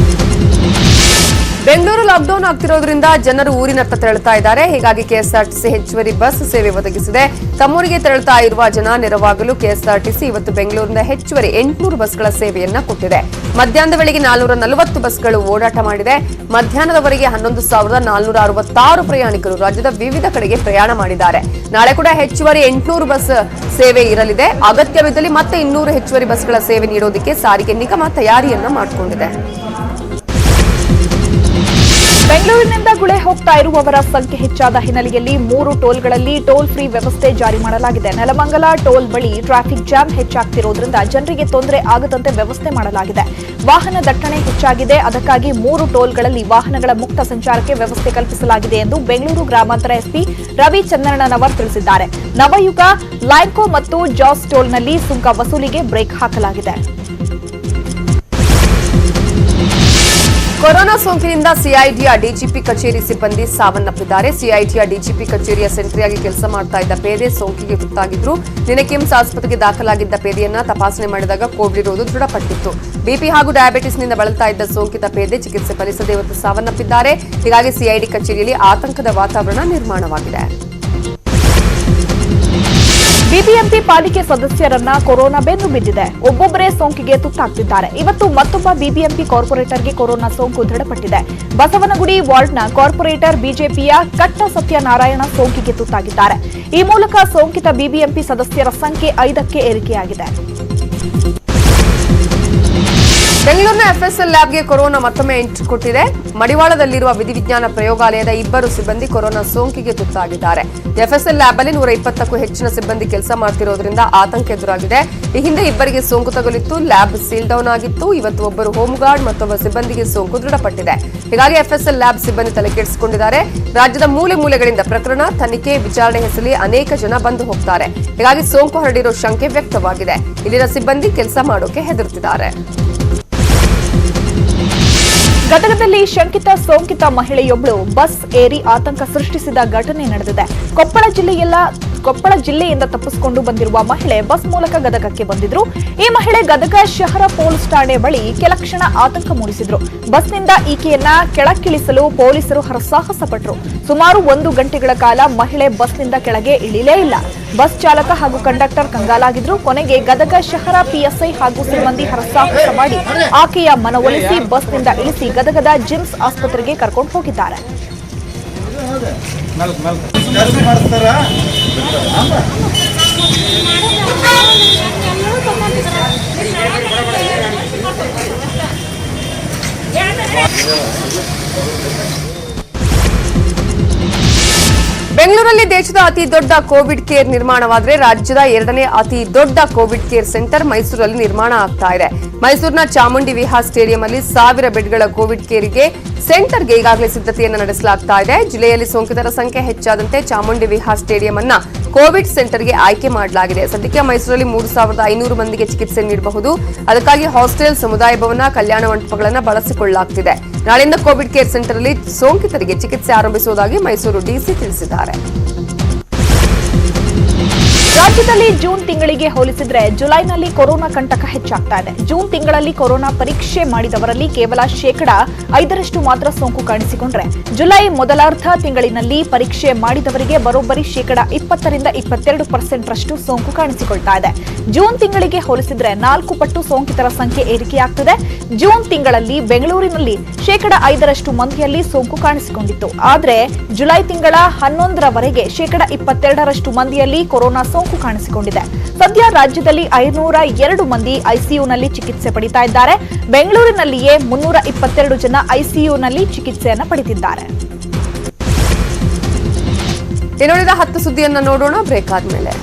Speaker 1: ಬೆಂಗಳೂರು ಲಾಕ್ಡೌನ್ ಆಗ್ತಿರೋದ್ರಿಂದ ಜನರು ಊರಿನತ್ತ ತೆರಳುತ್ತಾ ಇದ್ದಾರೆ. ಹೀಗಾಗಿ ಕೆಎಸ್ಆರ್ಟಿಸಿ ಹೆಚ್ಚುವರಿ ಬಸ್ ಸೇವೆ ಒದಗಿಸಿದೆ. ತಮ್ಮೂರಿಗೆ ತೆರಳುತ್ತಾ ಇರುವ ಜನ ನೆರವಾಗಲು ಕೆಎಸ್ಆರ್ಟಿಸಿ ಇವತ್ತು ಬೆಂಗಳೂರಿನ ಹೆಚ್ಚುವರಿ 800 ಬಸ್ಗಳ ಸೇವೆಯನ್ನ ಕೊಟ್ಟಿದೆ. ಮಧ್ಯಾಹ್ನದ ವೇಳೆಗೆ 440 ಬಸ್ಗಳು ಓಡಾಟ ಮಾಡಿದೆ. ಮಧ್ಯಾಹ್ನದವರೆಗೆ 11,466 ಪ್ರಯಾಣಿಕರು ರಾಜ್ಯದ ವಿವಿಧ ಕಡೆಗೆ ಪ್ರಯಾಣ ಮಾಡಿದ್ದಾರೆ. ನಾಳೆ ಕೂಡ ಹೆಚ್ಚುವರಿ 800 ಬಸ್ ಸೇವೆ ಇರಲಿದೆ. ಅಗತ್ಯವಿದ್ದಲ್ಲಿ ಮತ್ತೆ 200 ಹೆಚ್ಚುವರಿ ಬಸ್ಗಳ ಸೇವೆ ನೀಡೋದಕ್ಕೆ ಸಾರಿಗೆ ನಿಗಮ ತಯಾರಿಯನ್ನ ಮಾಡಿಕೊಂಡಿದೆ.
Speaker 2: ಬೆಂಗಳೂರಿನಿಂದ ಗುಳೆ ಹೋಗ್ತಾ ಇರುವವರ ಸಂಖ್ಯೆ ಹೆಚ್ಚಾದ ಹಿನ್ನೆಲೆಯಲ್ಲಿ 3 ಟೋಲ್ಗಳಲ್ಲಿ ಟೋಲ್ ಫ್ರೀ ವ್ಯವಸ್ಥೆ ಜಾರಿ ಮಾಡಲಾಗಿದೆ. ನೆಲಮಂಗಲ ಟೋಲ್ ಬಳಿ ಟ್ರಾಫಿಕ್ ಜಾಮ್ ಹೆಚ್ಚಾಗ್ತಿರೋದ್ರಿಂದ ಜನರಿಗೆ ತೊಂದರೆ ಆಗದಂತೆ ವ್ಯವಸ್ಥೆ ಮಾಡಲಾಗಿದೆ. ವಾಹನ ದಟ್ಟಣೆ ಹೆಚ್ಚಾಗಿದೆ. ಅದಕ್ಕಾಗಿ 3 ಟೋಲ್ಗಳಲ್ಲಿ ವಾಹನಗಳ ಮುಕ್ತ ಸಂಚಾರಕ್ಕೆ ವ್ಯವಸ್ಥೆ ಕಲ್ಪಿಸಲಾಗಿದೆ ಎಂದು ಬೆಂಗಳೂರು ಗ್ರಾಮಾಂತರ ಎಸ್ಪಿ ರವಿ ಚಂದ್ರಣ್ಣನವರ್ ತಿಳಿಸಿದ್ದಾರೆ. ನವಯುಗ, ಲೈನ್ಕೋ ಮತ್ತು ಜಾಸ್ ಟೋಲ್ನಲ್ಲಿ ಸುಂಕ ವಸೂಲಿಗೆ ಬ್ರೇಕ್ ಹಾಕಲಾಗಿದೆ.
Speaker 1: ಕೊರೋನಾ ಸೋಂಕಿನಿಂದ ಸಿಐಡಿಯ ಡಿಜಿಪಿ ಕಚೇರಿ ಸಿಬ್ಬಂದಿ ಸಾವನ್ನಪ್ಪಿದ್ದಾರೆ. ಸಿಐಡಿಯ ಡಿಜಿಪಿ ಕಚೇರಿಯ ಸೆಂಟ್ರಿಯಾಗಿ ಕೆಲಸ ಮಾಡ್ತಾ ಇದ್ದ ಪೇದೆ ಸೋಂಕಿಗೆ ತುತ್ತಾಗಿದ್ರು. ನಿನ್ನೆ ಕಿಮ್ಸ್ ಆಸ್ಪತ್ರೆಗೆ ದಾಖಲಾಗಿದ್ದ ಪೇದೆಯನ್ನ ತಪಾಸಣೆ ಮಾಡಿದಾಗ ಕೋವಿಡ್ ಇರುವುದು ದೃಢಪಟ್ಟಿತ್ತು. ಬಿಪಿ ಹಾಗೂ ಡಯಾಬಿಟಿಸ್ನಿಂದ ಬಳಲ್ತಾ ಇದ್ದ ಸೋಂಕಿತ ಪೇದೆ ಚಿಕಿತ್ಸೆ ಫಲಿಸದೆ ಇವತ್ತು ಸಾವನ್ನಪ್ಪಿದ್ದಾರೆ. ಹೀಗಾಗಿ ಸಿಐಡಿ ಕಚೇರಿಯಲ್ಲಿ ಆತಂಕದ ವಾತಾವರಣ ನಿರ್ಮಾಣವಾಗಿದೆ.
Speaker 2: ಬಿಬಿಎಂಪಿ ಪಾಲಿಕೆ ಸದಸ್ಯರನ್ನ ಕೊರೋನಾ ಬೆನ್ನು ಬಿದ್ದಿದೆ. ಒಬ್ಬೊಬ್ಬರೇ ಸೋಂಕಿಗೆ ತುತ್ತಾಗ್ತಿದ್ದಾರೆ. ಇವತ್ತು ಮತ್ತೊಬ್ಬ ಬಿಬಿಎಂಪಿ ಕಾರ್ಪೊರೇಟರ್ಗೆ ಕೊರೋನಾ ಸೋಂಕು ದೃಢಪಟ್ಟಿದೆ. ಬಸವನಗುಡಿ ವಾರ್ಡ್ನ ಕಾರ್ಪೊರೇಟರ್ ಬಿಜೆಪಿಯ ಕಟ್ಟ ಸತ್ಯನಾರಾಯಣ ಸೋಂಕಿಗೆ ತುತ್ತಾಗಿದ್ದಾರೆ. ಈ ಮೂಲಕ ಸೋಂಕಿತ ಬಿಬಿಎಂಪಿ ಸದಸ್ಯರ ಸಂಖ್ಯೆ 5ಕ್ಕೆ ಏರಿಕೆಯಾಗಿದೆ.
Speaker 1: ಬೆಂಗಳೂರಿನ ಎಫ್ಎಸ್ಎಲ್ ಲ್ಯಾಬ್ಗೆ ಕೊರೋನಾ ಮತ್ತೊಮ್ಮೆ ಎಂಟ್ರಿ ಕೊಟ್ಟಿದೆ. ಮಡಿವಾಳದಲ್ಲಿರುವ ವಿಧಿವಿಜ್ಞಾನ ಪ್ರಯೋಗಾಲಯದ 2 ಸಿಬ್ಬಂದಿ ಕೊರೋನಾ ಸೋಂಕಿಗೆ ತುತ್ತಾಗಿದ್ದಾರೆ. ಎಫ್ಎಸ್ಎಲ್ ಲ್ಯಾಬ್ ಅಲ್ಲಿ 120ಕ್ಕೂ ಹೆಚ್ಚಿನ ಸಿಬ್ಬಂದಿ ಕೆಲಸ ಮಾಡ್ತಿರೋದ್ರಿಂದ ಆತಂಕ ಎದುರಾಗಿದೆ. ಈ ಹಿಂದೆ 2 ಸೋಂಕು ತಗುಲಿತ್ತು. ಲ್ಯಾಬ್ ಸೀಲ್ ಡೌನ್ ಆಗಿತ್ತು. ಇವತ್ತು ಒಬ್ಬರು ಹೋಮ್ ಗಾರ್ಡ್ ಮತ್ತೊಬ್ಬ ಸಿಬ್ಬಂದಿಗೆ ಸೋಂಕು ದೃಢಪಟ್ಟಿದೆ. ಹೀಗಾಗಿ ಎಫ್ಎಸ್ಎಲ್ ಲ್ಯಾಬ್ ಸಿಬ್ಬಂದಿ ತಲೆಕೆಡಿಸಿಕೊಂಡಿದ್ದಾರೆ. ರಾಜ್ಯದ ಮೂಲೆ ಮೂಲೆಗಳಿಂದ ಪ್ರಕರಣ, ತನಿಖೆ, ವಿಚಾರಣೆ ಹೆಸರಲ್ಲಿ ಅನೇಕ ಜನ ಬಂದು ಹೋಗ್ತಾರೆ. ಹೀಗಾಗಿ ಸೋಂಕು ಹರಡಿರೋ ಶಂಕೆ ವ್ಯಕ್ತವಾಗಿದೆ. ಇಲ್ಲಿನ ಸಿಬ್ಬಂದಿ ಕೆಲಸ ಮಾಡೋಕೆ ಹೆದರುತ್ತಿದ್ದಾರೆ.
Speaker 2: ಗದಗದಲ್ಲಿ ಶಂಕಿತ ಸೋಂಕಿತ ಮಹಿಳೆಯೊಬ್ಬಳು ಬಸ್ ಏರಿ ಆತಂಕ ಸೃಷ್ಟಿಸಿದ ಘಟನೆ ನಡೆದಿದೆ. ಕೊಪ್ಪಳ ಜಿಲ್ಲೆಯಿಂದ ತಪ್ಪಿಸಿಕೊಂಡು ಬಂದಿರುವ ಮಹಿಳೆ ಬಸ್ ಮೂಲಕ ಗದಗಕ್ಕೆ ಬಂದಿದ್ರು. ಈ ಮಹಿಳೆ ಗದಗ ಶಹರ ಪೊಲೀಸ್ ಠಾಣೆ ಬಳಿ ಕೆಲ ಕ್ಷಣ ಆತಂಕ ಮೂಡಿಸಿದ್ರು. ಬಸ್ನಿಂದ ಈಕೆಯನ್ನ ಕೆಳಕ್ಕಿಳಿಸಲು ಪೊಲೀಸರು ಹರಸಾಹಸ ಪಟ್ಟರು. ಸುಮಾರು 1 ಗಂಟೆಗಳ ಕಾಲ ಮಹಿಳೆ ಬಸ್ನಿಂದ ಕೆಳಗೆ ಇಳಿಲೇ ಇಲ್ಲ. ಬಸ್ ಚಾಲಕ ಹಾಗೂ ಕಂಡಕ್ಟರ್ ಕಂಗಾಲಾಗಿದ್ರು. ಕೊನೆಗೆ ಗದಗ ಶಹರ ಪಿಎಸ್ಐ ಹಾಗೂ ಸಿಬ್ಬಂದಿ ಹರಸಾಹಸ ಮಾಡಿ ಆಕೆಯ ಮನವೊಲಿಸಿ ಬಸ್ನಿಂದ ಇಳಿಸಿ ಗದಗದ ಜಿಮ್ಸ್ ಆಸ್ಪತ್ರೆಗೆ ಕರ್ಕೊಂಡು ಹೋಗಿದ್ದಾರೆ.
Speaker 1: ಬೆಂಗಳೂರಲ್ಲಿ ದೇಶದ ಅತಿ ದೊಡ್ಡ ಕೋವಿಡ್ ಕೇರ್ ನಿರ್ಮಾಣವಾದರೆ ರಾಜ್ಯದ 2ನೇ ಅತಿ ದೊಡ್ಡ ಕೋವಿಡ್ ಕೇರ್ ಸೆಂಟರ್ ಮೈಸೂರಲ್ಲಿ ನಿರ್ಮಾಣ ಆಗ್ತಾ ಇದೆ. ಮೈಸೂರಿನ ಚಾಮುಂಡಿ ವಿಹಾರ್ ಸ್ಟೇಡಿಯಂ ಅಲ್ಲಿ 1000 ಬೆಡ್ಗಳ ಕೋವಿಡ್ ಕೇರಿಗೆ ಸೆಂಟರ್ಗೆ ಈಗಾಗಲೇ ಸಿದ್ಧತೆಯನ್ನು ನಡೆಸಲಾಗ್ತಾ ಇದೆ. ಜಿಲ್ಲೆಯಲ್ಲಿ ಸೋಂಕಿತರ ಸಂಖ್ಯೆ ಹೆಚ್ಚಾದಂತೆ ಚಾಮುಂಡಿ ವಿಹಾರ್ ಸ್ಟೇಡಿಯಂ ಅನ್ನ ಕೋವಿಡ್ ಸೆಂಟರ್ಗೆ ಆಯ್ಕೆ ಮಾಡಲಾಗಿದೆ. ಸದ್ಯಕ್ಕೆ ಮೈಸೂರಲ್ಲಿ 3500 ಮಂದಿಗೆ ಚಿಕಿತ್ಸೆ ನೀಡಬಹುದು. ಅದಕ್ಕಾಗಿ ಹಾಸ್ಟೆಲ್, ಸಮುದಾಯ ಭವನ, ಕಲ್ಯಾಣ ಮಂಟಪಗಳನ್ನು ಬಳಸಿಕೊಳ್ಳಲಾಗುತ್ತಿದೆ. ನಾಳೆಯಿಂದ ಕೋವಿಡ್ ಕೇರ್ ಸೆಂಟರ್ ಅಲ್ಲಿ ಸೋಂಕಿತರಿಗೆ ಚಿಕಿತ್ಸೆ ಆರಂಭಿಸುವುದಾಗಿ ಮೈಸೂರು ಡಿಸಿ ತಿಳಿಸಿದ್ದಾರೆ.
Speaker 2: ರಾಜ್ಯದಲ್ಲಿ ಜೂನ್ ತಿಂಗಳಿಗೆ ಹೋಲಿಸಿದ್ರೆ ಜುಲೈನಲ್ಲಿ ಕೊರೋನಾ ಕಂಟಕ ಹೆಚ್ಚಾಗ್ತಾ ಇದೆ. ಜೂನ್ ತಿಂಗಳಲ್ಲಿ ಕೊರೋನಾ ಪರೀಕ್ಷೆ ಮಾಡಿದವರಲ್ಲಿ ಕೇವಲ 5% ಮಾತ್ರ ಸೋಂಕು ಕಾಣಿಸಿಕೊಂಡ್ರೆ ಜುಲೈ ಮೊದಲಾರ್ಧ ತಿಂಗಳಿನಲ್ಲಿ ಪರೀಕ್ಷೆ ಮಾಡಿದವರಿಗೆ ಬರೋಬ್ಬರಿ 20% 22% ರಷ್ಟು ಸೋಂಕು ಕಾಣಿಸಿಕೊಳ್ತಾ ಇದೆ. ಜೂನ್ ತಿಂಗಳಿಗೆ ಹೋಲಿಸಿದ್ರೆ 4 ಪಟ್ಟು ಸೋಂಕಿತರ ಸಂಖ್ಯೆ ಏರಿಕೆಯಾಗ್ತಿದೆ. ಜೂನ್ ತಿಂಗಳಲ್ಲಿ ಬೆಂಗಳೂರಿನಲ್ಲಿ 5% ಮಂದಿಯಲ್ಲಿ ಸೋಂಕು ಕಾಣಿಸಿಕೊಂಡಿತ್ತು. ಆದರೆ ಜುಲೈ ತಿಂಗಳ 11ರವರೆಗೆ 22% ಮಂದಿಯಲ್ಲಿ ಕೊರೋನಾ ಸೋಂಕು ಕಾಣಿಸಿಕೊಂಡಿದೆ. ಸದ್ಯ ರಾಜ್ಯದಲ್ಲಿ 502 ಮಂದಿ ಐಸಿಯುನಲ್ಲಿ ಚಿಕಿತ್ಸೆ ಪಡಿತಾ ಇದ್ದಾರೆ. ಬೆಂಗಳೂರಿನಲ್ಲಿಯೇ 322 ಜನ ಐಸಿಯುನಲ್ಲಿ ಚಿಕಿತ್ಸೆಯನ್ನು ಪಡೆದಿದ್ದಾರೆ.
Speaker 1: ಇನ್ನುಳಿದ 10 ಸುದ್ದಿಯನ್ನ ನೋಡೋಣ ಬ್ರೇಕ್ ಆದ್ಮೇಲೆ.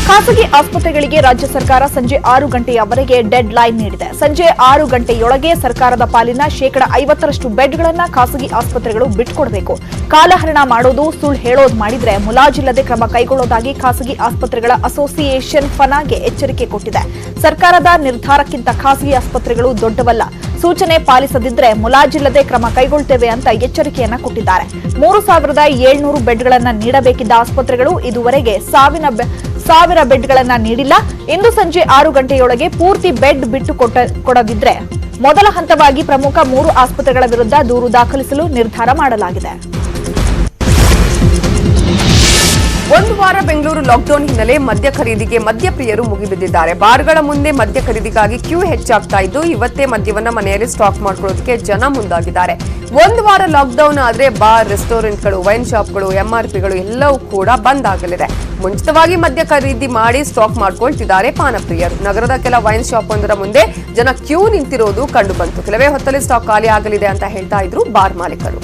Speaker 2: ಖಾಸಗಿ ಆಸ್ಪತ್ರೆಗಳಿಗೆ ರಾಜ್ಯ ಸರ್ಕಾರ ಸಂಜೆ 6 ಗಂಟೆಯವರೆಗೆ ಡೆಡ್ ಲೈನ್ ನೀಡಿದೆ. ಸಂಜೆ 6 ಗಂಟೆಯೊಳಗೆ ಸರ್ಕಾರದ ಪಾಲಿನ 50% ಬೆಡ್ಗಳನ್ನು ಖಾಸಗಿ ಆಸ್ಪತ್ರೆಗಳು ಬಿಟ್ಟುಕೊಡಬೇಕು. ಕಾಲಹರಣ ಮಾಡೋದು, ಸುಳ್ಳು ಹೇಳೋದು ಮಾಡಿದ್ರೆ ಮುಲಾಜಿಲ್ಲದೆ ಕ್ರಮ ಕೈಗೊಳ್ಳೋದಾಗಿ ಖಾಸಗಿ ಆಸ್ಪತ್ರೆಗಳ ಅಸೋಸಿಯೇಷನ್ ಫನಾಗೆ ಎಚ್ಚರಿಕೆ ಕೊಟ್ಟಿದೆ. ಸರ್ಕಾರದ ನಿರ್ಧಾರಕ್ಕಿಂತ ಖಾಸಗಿ ಆಸ್ಪತ್ರೆಗಳು ದೊಡ್ಡವಲ್ಲ. ಸೂಚನೆ ಪಾಲಿಸದಿದ್ರೆ ಮುಲಾಜಿಲ್ಲದೆ ಕ್ರಮ ಕೈಗೊಳ್ಳುತ್ತೇವೆ ಅಂತ ಎಚ್ಚರಿಕೆಯನ್ನ ಕೊಟ್ಟಿದ್ದಾರೆ. 3700 ಬೆಡ್ಗಳನ್ನು ನೀಡಬೇಕಿದ್ದ ಆಸ್ಪತ್ರೆಗಳು ಇದುವರೆಗೆ 1000 ಬೆಡ್ಗಳನ್ನ ನೀಡಿಲ್ಲ. ಇಂದು ಸಂಜೆ 6 ಗಂಟೆಯೊಳಗೆ ಪೂರ್ತಿ ಬೆಡ್ ಬಿಟ್ಟು ಕೊಡದಿದ್ರೆ ಮೊದಲ ಹಂತವಾಗಿ ಪ್ರಮುಖ 3 ಆಸ್ಪತ್ರೆಗಳ ವಿರುದ್ಧ ದೂರು ದಾಖಲಿಸಲು ನಿರ್ಧಾರ ಮಾಡಲಾಗಿದೆ.
Speaker 1: ಒಂದು ವಾರ ಬೆಂಗಳೂರು ಲಾಕ್ಡೌನ್ ಹಿನ್ನೆಲೆ ಮದ್ಯ ಖರೀದಿಗೆ ಮದ್ಯಪ್ರಿಯರು ಮುಗಿಬಿದ್ದಿದ್ದಾರೆ. ಬಾರ್ಗಳ ಮುಂದೆ ಮದ್ಯ ಖರೀದಿಗಾಗಿ ಕ್ಯೂ ಹೆಚ್ಚಾಗ್ತಾ ಇದ್ದು ಇವತ್ತೇ ಮದ್ಯವನ್ನ ಮನೆಯಲ್ಲಿ ಸ್ಟಾಕ್ ಮಾಡ್ಕೊಳ್ಳೋದಕ್ಕೆ ಜನ ಮುಂದಾಗಿದ್ದಾರೆ. ಒಂದು ವಾರ ಲಾಕ್ಡೌನ್ ಆದ್ರೆ ಬಾರ್, ರೆಸ್ಟೋರೆಂಟ್ಗಳು, ವೈನ್ ಶಾಪ್ಗಳು, ಎಂಆರ್ಪಿಗಳು ಎಲ್ಲವೂ ಕೂಡ ಬಂದ್ ಆಗಲಿದೆ. ಮುಂಚಿತವಾಗಿ ಮದ್ಯ ಖರೀದಿ ಮಾಡಿ ಸ್ಟಾಕ್ ಮಾಡ್ಕೊಳ್ತಿದ್ದಾರೆ ಪಾನಪ್ರಿಯರು. ನಗರದ ಕೆಲ ವೈನ್ ಶಾಪ್ ಒಂದರ ಮುಂದೆ ಜನ ಕ್ಯೂ ನಿಂತಿರೋದು ಕಂಡು ಬಂತು. ಕೆಲವೇ ಹೊತ್ತಲ್ಲಿ ಸ್ಟಾಕ್ ಖಾಲಿ ಆಗಲಿದೆ ಅಂತ ಹೇಳ್ತಾ ಇದ್ರು ಬಾರ್ ಮಾಲೀಕರು.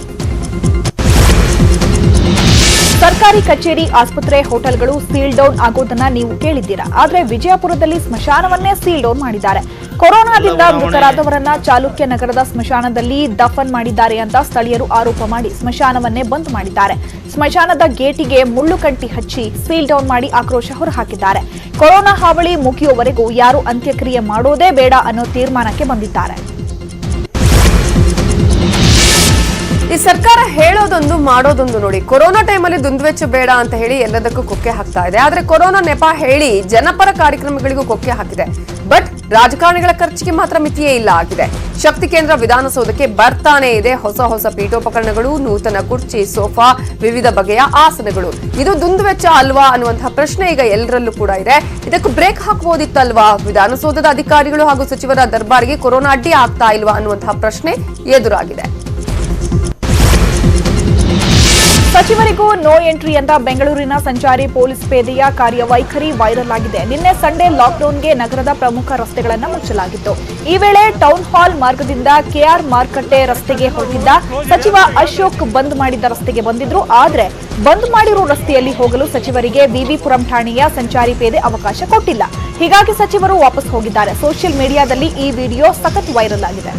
Speaker 2: ಸರ್ಕಾರಿ ಕಚೇರಿ, ಆಸ್ಪತ್ರೆ, ಹೋಟೆಲ್ಗಳು ಸೀಲ್ ಡೌನ್ ಆಗೋದನ್ನ ನೀವು ಕೇಳಿದ್ದೀರಾ. ಆದ್ರೆ ವಿಜಯಪುರದಲ್ಲಿ ಸ್ಮಶಾನವನ್ನೇ ಸೀಲ್ ಡೌನ್ ಮಾಡಿದ್ದಾರೆ. ಕೊರೋನಾದಿಂದ ಮೃತರಾದವರನ್ನ ಚಾಲುಕ್ಯ ನಗರದ ಸ್ಮಶಾನದಲ್ಲಿ ದಫನ್ ಮಾಡಿದ್ದಾರೆ ಅಂತ ಸ್ಥಳೀಯರು ಆರೋಪ ಮಾಡಿ ಸ್ಮಶಾನವನ್ನೇ ಬಂದ್ ಮಾಡಿದ್ದಾರೆ. ಸ್ಮಶಾನದ ಗೇಟಿಗೆ ಮುಳ್ಳು ಕಂಟಿ ಹಚ್ಚಿ ಸೀಲ್ ಡೌನ್ ಮಾಡಿ ಆಕ್ರೋಶ ಹೊರಹಾಕಿದ್ದಾರೆ. ಕೊರೋನಾ ಹಾವಳಿ ಮುಗಿಯುವವರೆಗೂ ಯಾರು ಅಂತ್ಯಕ್ರಿಯೆ ಮಾಡೋದೇ ಬೇಡ ಅನ್ನೋ ತೀರ್ಮಾನಕ್ಕೆ ಬಂದಿದ್ದಾರೆ.
Speaker 1: ಈ ಸರ್ಕಾರ ಹೇಳೋದೊಂದು ಮಾಡೋದೊಂದು ನೋಡಿ. ಕೊರೋನಾ ಟೈಮಲ್ಲಿ ದುಂದುವೆಚ್ಚ ಬೇಡ ಅಂತ ಹೇಳಿ ಎಲ್ಲದಕ್ಕೂ ಕೊಕ್ಕೆ ಹಾಕ್ತಾ ಇದೆ. ಆದ್ರೆ ಕೊರೋನಾ ನೆಪ ಹೇಳಿ ಜನಪರ ಕಾರ್ಯಕ್ರಮಗಳಿಗೂ ಕೊಕ್ಕೆ ಹಾಕಿದೆ. ಬಟ್ ರಾಜಕಾರಣಿಗಳ ಖರ್ಚಿಗೆ ಮಾತ್ರ ಮಿತಿಯೇ ಇಲ್ಲ ಆಗಿದೆ. ಶಕ್ತಿ ಕೇಂದ್ರ ವಿಧಾನಸೌಧಕ್ಕೆ ಬರ್ತಾನೆ ಇದೆ ಹೊಸ ಪೀಠೋಪಕರಣಗಳು, ನೂತನ ಕುರ್ಚಿ, ಸೋಫಾ, ವಿವಿಧ ಬಗೆಯ ಆಸನಗಳು. ಇದು ದುಂದುವೆಚ್ಚ ಅಲ್ವಾ ಅನ್ನುವಂತಹ ಪ್ರಶ್ನೆ ಈಗ ಎಲ್ಲರಲ್ಲೂ ಕೂಡ ಇದೆ. ಇದಕ್ಕೂ ಬ್ರೇಕ್ ಹಾಕಬಹುದಿತ್ತಲ್ವಾ? ವಿಧಾನಸೌಧದ ಅಧಿಕಾರಿಗಳು ಹಾಗೂ ಸಚಿವರ ದರ್ಬಾರಿಗೆ ಕೊರೋನಾ ಅಡ್ಡಿ ಆಗ್ತಾ ಇಲ್ವಾ ಅನ್ನುವಂತಹ ಪ್ರಶ್ನೆ ಎದುರಾಗಿದೆ.
Speaker 2: ಸಚಿವರಿಗೂ ನೋ ಎಂಟ್ರಿ ಅಂತ ಬೆಂಗಳೂರಿನ ಸಂಚಾರಿ ಪೊಲೀಸ್ ಪೇದೆಯ ಕಾರ್ಯವೈಖರಿ ವೈರಲ್ ಆಗಿದೆ. ನಿನ್ನೆ ಸಂಡೇ ಲಾಕ್ಡೌನ್ಗೆ ನಗರದ ಪ್ರಮುಖ ರಸ್ತೆಗಳನ್ನು ಮುಚ್ಚಲಾಗಿತ್ತು. ಈ ವೇಳೆ ಟೌನ್ ಹಾಲ್ ಮಾರ್ಗದಿಂದ ಕೆಆರ್ ಮಾರುಕಟ್ಟೆ ರಸ್ತೆಗೆ ಹೊರಟಿದ್ದ ಸಚಿವ ಅಶೋಕ್ ಬಂದ್ ಮಾಡಿದ್ದ ರಸ್ತೆಗೆ ಬಂದಿದ್ರು. ಆದ್ರೆ ಬಂದ್ ಮಾಡಿರೋ ರಸ್ತೆಯಲ್ಲಿ ಹೋಗಲು ಸಚಿವರಿಗೆ ವಿವಿಪುರಂ ಠಾಣೆಯ ಸಂಚಾರಿ ಪೇದೆ ಅವಕಾಶ ಕೊಟ್ಟಿಲ್ಲ. ಹೀಗಾಗಿ ಸಚಿವರು ವಾಪಸ್ ಹೋಗಿದ್ದಾರೆ. ಸೋಷಿಯಲ್ ಮೀಡಿಯಾದಲ್ಲಿ ಈ ವಿಡಿಯೋ ಸಖತ್ ವೈರಲ್ ಆಗಿದೆ.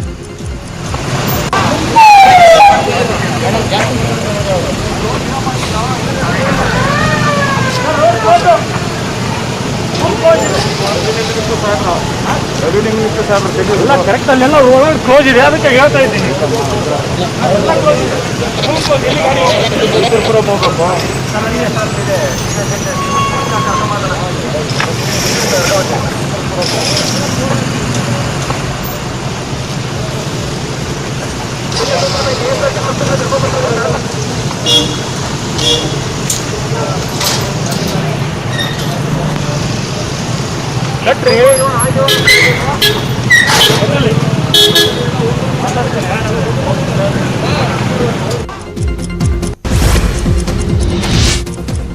Speaker 6: ಕರೆಕ್ಟ್ ಅಲ್ಲೆಲ್ಲ ಕ್ಲೋಸ್ ಇದೆ, ಅದಕ್ಕೆ ಹೇಳ್ತಾ ಇದ್ದೀನಿ.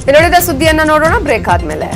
Speaker 1: ಇನ್ನುಳಿದ ಸುದ್ದಿಯನ್ನ ನೋಡೋಣ ಬ್ರೇಕ್ ಆದ್ಮೇಲೆ.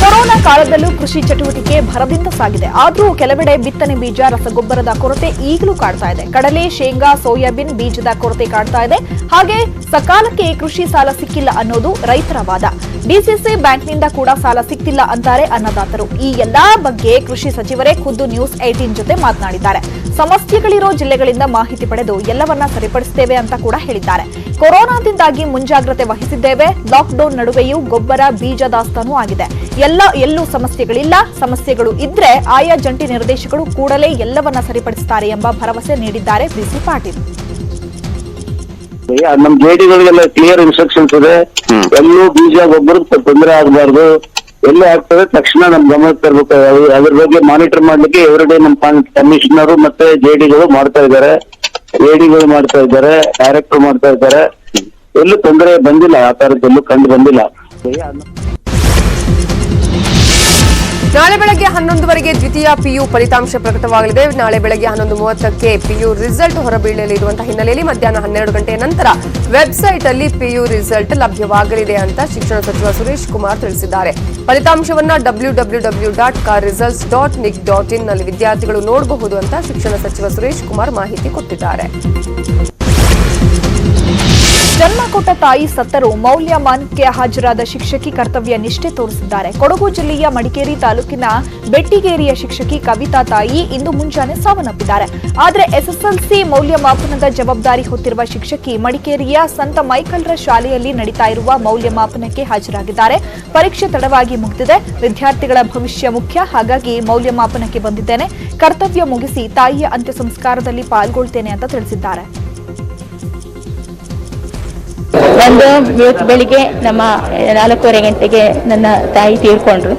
Speaker 2: ಕೊರೋನಾ ಕಾಲದಲ್ಲೂ ಕೃಷಿ ಚಟುವಟಿಕೆ ಭರದಿಂದ ಸಾಗಿದೆ. ಆದರೂ ಕೆಲವೆಡೆ ಬಿತ್ತನೆ ಬೀಜ, ರಸಗೊಬ್ಬರದ ಕೊರತೆ ಈಗಲೂ ಕಾಡ್ತಾ ಇದೆ. ಕಡಲೆ, ಶೇಂಗಾ, ಸೋಯಾಬೀನ್ ಬೀಜದ ಕೊರತೆ ಕಾಡ್ತಾ ಇದೆ. ಹಾಗೆ ಸಕಾಲಕ್ಕೆ ಕೃಷಿ ಸಾಲ ಸಿಕ್ಕಿಲ್ಲ ಅನ್ನೋದು ರೈತರ ವಾದ. ಡಿಸಿಸಿ ಬ್ಯಾಂಕ್ನಿಂದ ಕೂಡ ಸಾಲ ಸಿಕ್ತಿಲ್ಲ ಅಂತಾರೆ ಅನ್ನದಾತರು. ಈ ಎಲ್ಲಾ ಬಗ್ಗೆ ಕೃಷಿ ಸಚಿವರೇ ಖುದ್ದು ನ್ಯೂಸ್ 18 ಜೊತೆ ಮಾತನಾಡಿದ್ದಾರೆ. ಸಮಸ್ಯೆಗಳಿರೋ ಜಿಲ್ಲೆಗಳಿಂದ ಮಾಹಿತಿ ಪಡೆದು ಎಲ್ಲವನ್ನ ಸರಿಪಡಿಸುತ್ತೇವೆ ಅಂತ ಕೂಡ ಹೇಳಿದ್ದಾರೆ. ಕೊರೋನಾದಿಂದಾಗಿ ಮುಂಜಾಗ್ರತೆ ವಹಿಸಿದ್ದೇವೆ. ಲಾಕ್ಡೌನ್ ನಡುವೆಯೂ ಗೊಬ್ಬರ, ಬೀಜ ದಾಸ್ತಾನು ಆಗಿದೆ. ಎಲ್ಲೂ ಸಮಸ್ಯೆಗಳಿಲ್ಲ. ಸಮಸ್ಯೆಗಳು ಇದ್ರೆ ಆಯಾ ಜಂಟಿ ನಿರ್ದೇಶಕರು ಕೂಡಲೇ ಎಲ್ಲವನ್ನ ಸರಿಪಡಿಸುತ್ತಾರೆ ಎಂಬ ಭರವಸೆ ನೀಡಿದ್ದಾರೆ ಬಿಸಿ ಪಾಟೀಲ್.
Speaker 9: ನಮ್ ಜೆಡಿಗಳಿಗೆಲ್ಲ ಕ್ಲಿಯರ್ ಇನ್ಸ್ಟ್ರಕ್ಷನ್ಸ್ ಇದೆ. ಎಲ್ಲೂ ಬೀಜ ಗೊಬ್ಬರ ತೊಂದರೆ ಆಗಬಾರ್ದು. ಎಲ್ಲೇ ಆಗ್ತದೆ ತಕ್ಷಣ ನಮ್ ಗಮನಕ್ಕೆ ತರಬೇಕು. ಅದ್ರ ಬಗ್ಗೆ ಮಾನಿಟರ್ ಮಾಡ್ಲಿಕ್ಕೆ ಎವ್ರಿಡೇ ನಮ್ ಕಮಿಷನರ್ ಮತ್ತೆ ಜೆಡಿಗಳು ಮಾಡ್ತಾ ಇದ್ದಾರೆ, ಎಡಿಗಳು ಮಾಡ್ತಾ ಇದ್ದಾರೆ, ಡೈರೆಕ್ಟರ್ ಮಾಡ್ತಾ ಇದ್ದಾರೆ. ಎಲ್ಲೂ ತೊಂದರೆ ಬಂದಿಲ್ಲ, ಆ ತರದ್ದು ಎಲ್ಲೂ ಕಂಡು ಬಂದಿಲ್ಲ.
Speaker 1: ನಾಳೆ ಬೆಳಗ್ಗೆ 11ವರೆಗೆ ದ್ವಿತೀಯ ಪಿಯು ಫಲಿತಾಂಶ ಪ್ರಕಟವಾಗಲಿದೆ. ನಾಳೆ ಬೆಳಗ್ಗೆ 11:30ಕ್ಕೆ ಪಿಯು ರಿಸಲ್ಟ್ ಹೊರಬೀಳಲಿರುವಂತಹ ಹಿನ್ನೆಲೆಯಲ್ಲಿ ಮಧ್ಯಾಹ್ನ 12 ಗಂಟೆಯ ನಂತರ ವೆಬ್ಸೈಟ್ ಅಲ್ಲಿ ಪಿಯು ರಿಸಲ್ಟ್ ಲಭ್ಯವಾಗಲಿದೆ ಅಂತ ಶಿಕ್ಷಣ ಸಚಿವ ಸುರೇಶ್ ಕುಮಾರ್ ತಿಳಿಸಿದ್ದಾರೆ. ಫಲಿತಾಂಶವನ್ನ www.carresults.nic.in ನಲ್ಲಿ ವಿದ್ಯಾರ್ಥಿಗಳು ನೋಡಬಹುದು ಅಂತ ಶಿಕ್ಷಣ ಸಚಿವ ಸುರೇಶ್ ಕುಮಾರ್ ಮಾಹಿತಿ ಕೊಟ್ಟಿದ್ದಾರೆ.
Speaker 2: ಜನ್ಮ ಕೊಟ್ಟ ತಾಯಿ ಸತ್ತರೂ ಮೌಲ್ಯಮಾನಕ್ಕೆ ಹಾಜರಾದ ಶಿಕ್ಷಕಿ ಕರ್ತವ್ಯ ನಿಷ್ಠೆ ತೋರಿಸಿದ್ದಾರೆ. ಕೊಡಗು ಜಿಲ್ಲೆಯ ಮಡಿಕೇರಿ ತಾಲೂಕಿನ ಬೆಟ್ಟಿಗೇರಿಯ ಶಿಕ್ಷಕಿ ಕವಿತಾ ತಾಯಿ ಇಂದು ಮುಂಜಾನೆ ಸಾವನ್ನಪ್ಪಿದ್ದಾರೆ. ಆದರೆ ಎಸ್ಎಸ್ಎಲ್ಸಿ ಮೌಲ್ಯಮಾಪನದ ಜವಾಬ್ದಾರಿ ಹೊತ್ತಿರುವ ಶಿಕ್ಷಕಿ ಮಡಿಕೇರಿಯ ಸಂತ ಮೈಕಲ್ರ ಶಾಲೆಯಲ್ಲಿ ನಡೀತಾ ಇರುವ ಮೌಲ್ಯಮಾಪನಕ್ಕೆ ಹಾಜರಾಗಿದ್ದಾರೆ. ಪರೀಕ್ಷೆ ತಡವಾಗಿ ಮುಗಿದಿದೆ. ವಿದ್ಯಾರ್ಥಿಗಳ ಭವಿಷ್ಯ ಮುಖ್ಯ, ಹಾಗಾಗಿ ಮೌಲ್ಯಮಾಪನಕ್ಕೆ ಬಂದಿದ್ದೇನೆ. ಕರ್ತವ್ಯ ಮುಗಿಸಿ ತಾಯಿಯ ಅಂತ್ಯ ಸಂಸ್ಕಾರದಲ್ಲಿ ಪಾಲ್ಗೊಳ್ತೇನೆ ಅಂತ ತಿಳಿಸಿದ್ದಾರೆ.
Speaker 10: ಇವತ್ತು ಬೆಳಿಗ್ಗೆ ನಮ್ಮ 4:30 ಗಂಟೆಗೆ ನನ್ನ ತಾಯಿ ತೀರ್ಕೊಂಡ್ರು.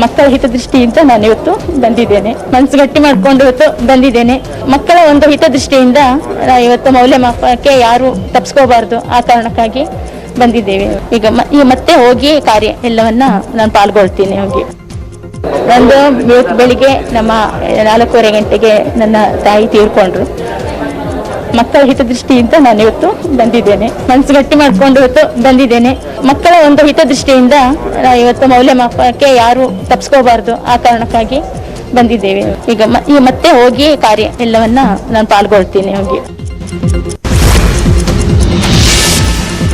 Speaker 10: ಮಕ್ಕಳ ಹಿತದೃಷ್ಟಿಯಿಂದ ನಾನು ಇವತ್ತು ಬಂದಿದ್ದೇನೆ. ಮನಸ್ಸು ಗಟ್ಟಿ ಮಾಡಿಕೊಂಡು ಇವತ್ತು ಬಂದಿದ್ದೇನೆ. ಮಕ್ಕಳ ಒಂದು ಹಿತದೃಷ್ಟಿಯಿಂದ ಇವತ್ತು ಮೌಲ್ಯಮಾಪನಕ್ಕೆ ಯಾರು ತಪ್ಪಿಸ್ಕೋಬಾರ್ದು, ಆ ಕಾರಣಕ್ಕಾಗಿ ಬಂದಿದ್ದೇವೆ. ಈಗ ಮತ್ತೆ ಹೋಗಿ ಕಾರ್ಯ ಎಲ್ಲವನ್ನ ನಾನು ಪಾಲ್ಗೊಳ್ತೀನಿ. ಹೋಗಿ ನಂದು ಇವತ್ತು ಬೆಳಿಗ್ಗೆ ನಮ್ಮ 4:15 ಗಂಟೆಗೆ ನನ್ನ ತಾಯಿ ತೀರ್ಕೊಂಡ್ರು. ಮಕ್ಕಳ ಹಿತದೃಷ್ಟಿಯಿಂದ ನಾನು ಇವತ್ತು ಬಂದಿದ್ದೇನೆ. ಮನಸ್ಸು ಗಟ್ಟಿ ಮಾಡಿಕೊಂಡು ಇವತ್ತು ಬಂದಿದ್ದೇನೆ. ಮಕ್ಕಳ ಒಂದು ಹಿತದೃಷ್ಟಿಯಿಂದ ಇವತ್ತು ಮೌಲ್ಯಮಾಪನಕ್ಕೆ ಯಾರು ತಪ್ಪಿಸ್ಕೋಬಾರ್ದು, ಆ ಕಾರಣಕ್ಕಾಗಿ ಬಂದಿದ್ದೇವೆ. ಈಗ ಮತ್ತೆ ಹೋಗಿ ಕಾರ್ಯ ಎಲ್ಲವನ್ನ ನಾನು ಪಾಲ್ಗೊಳ್ತೀನಿ. ಹೋಗಿ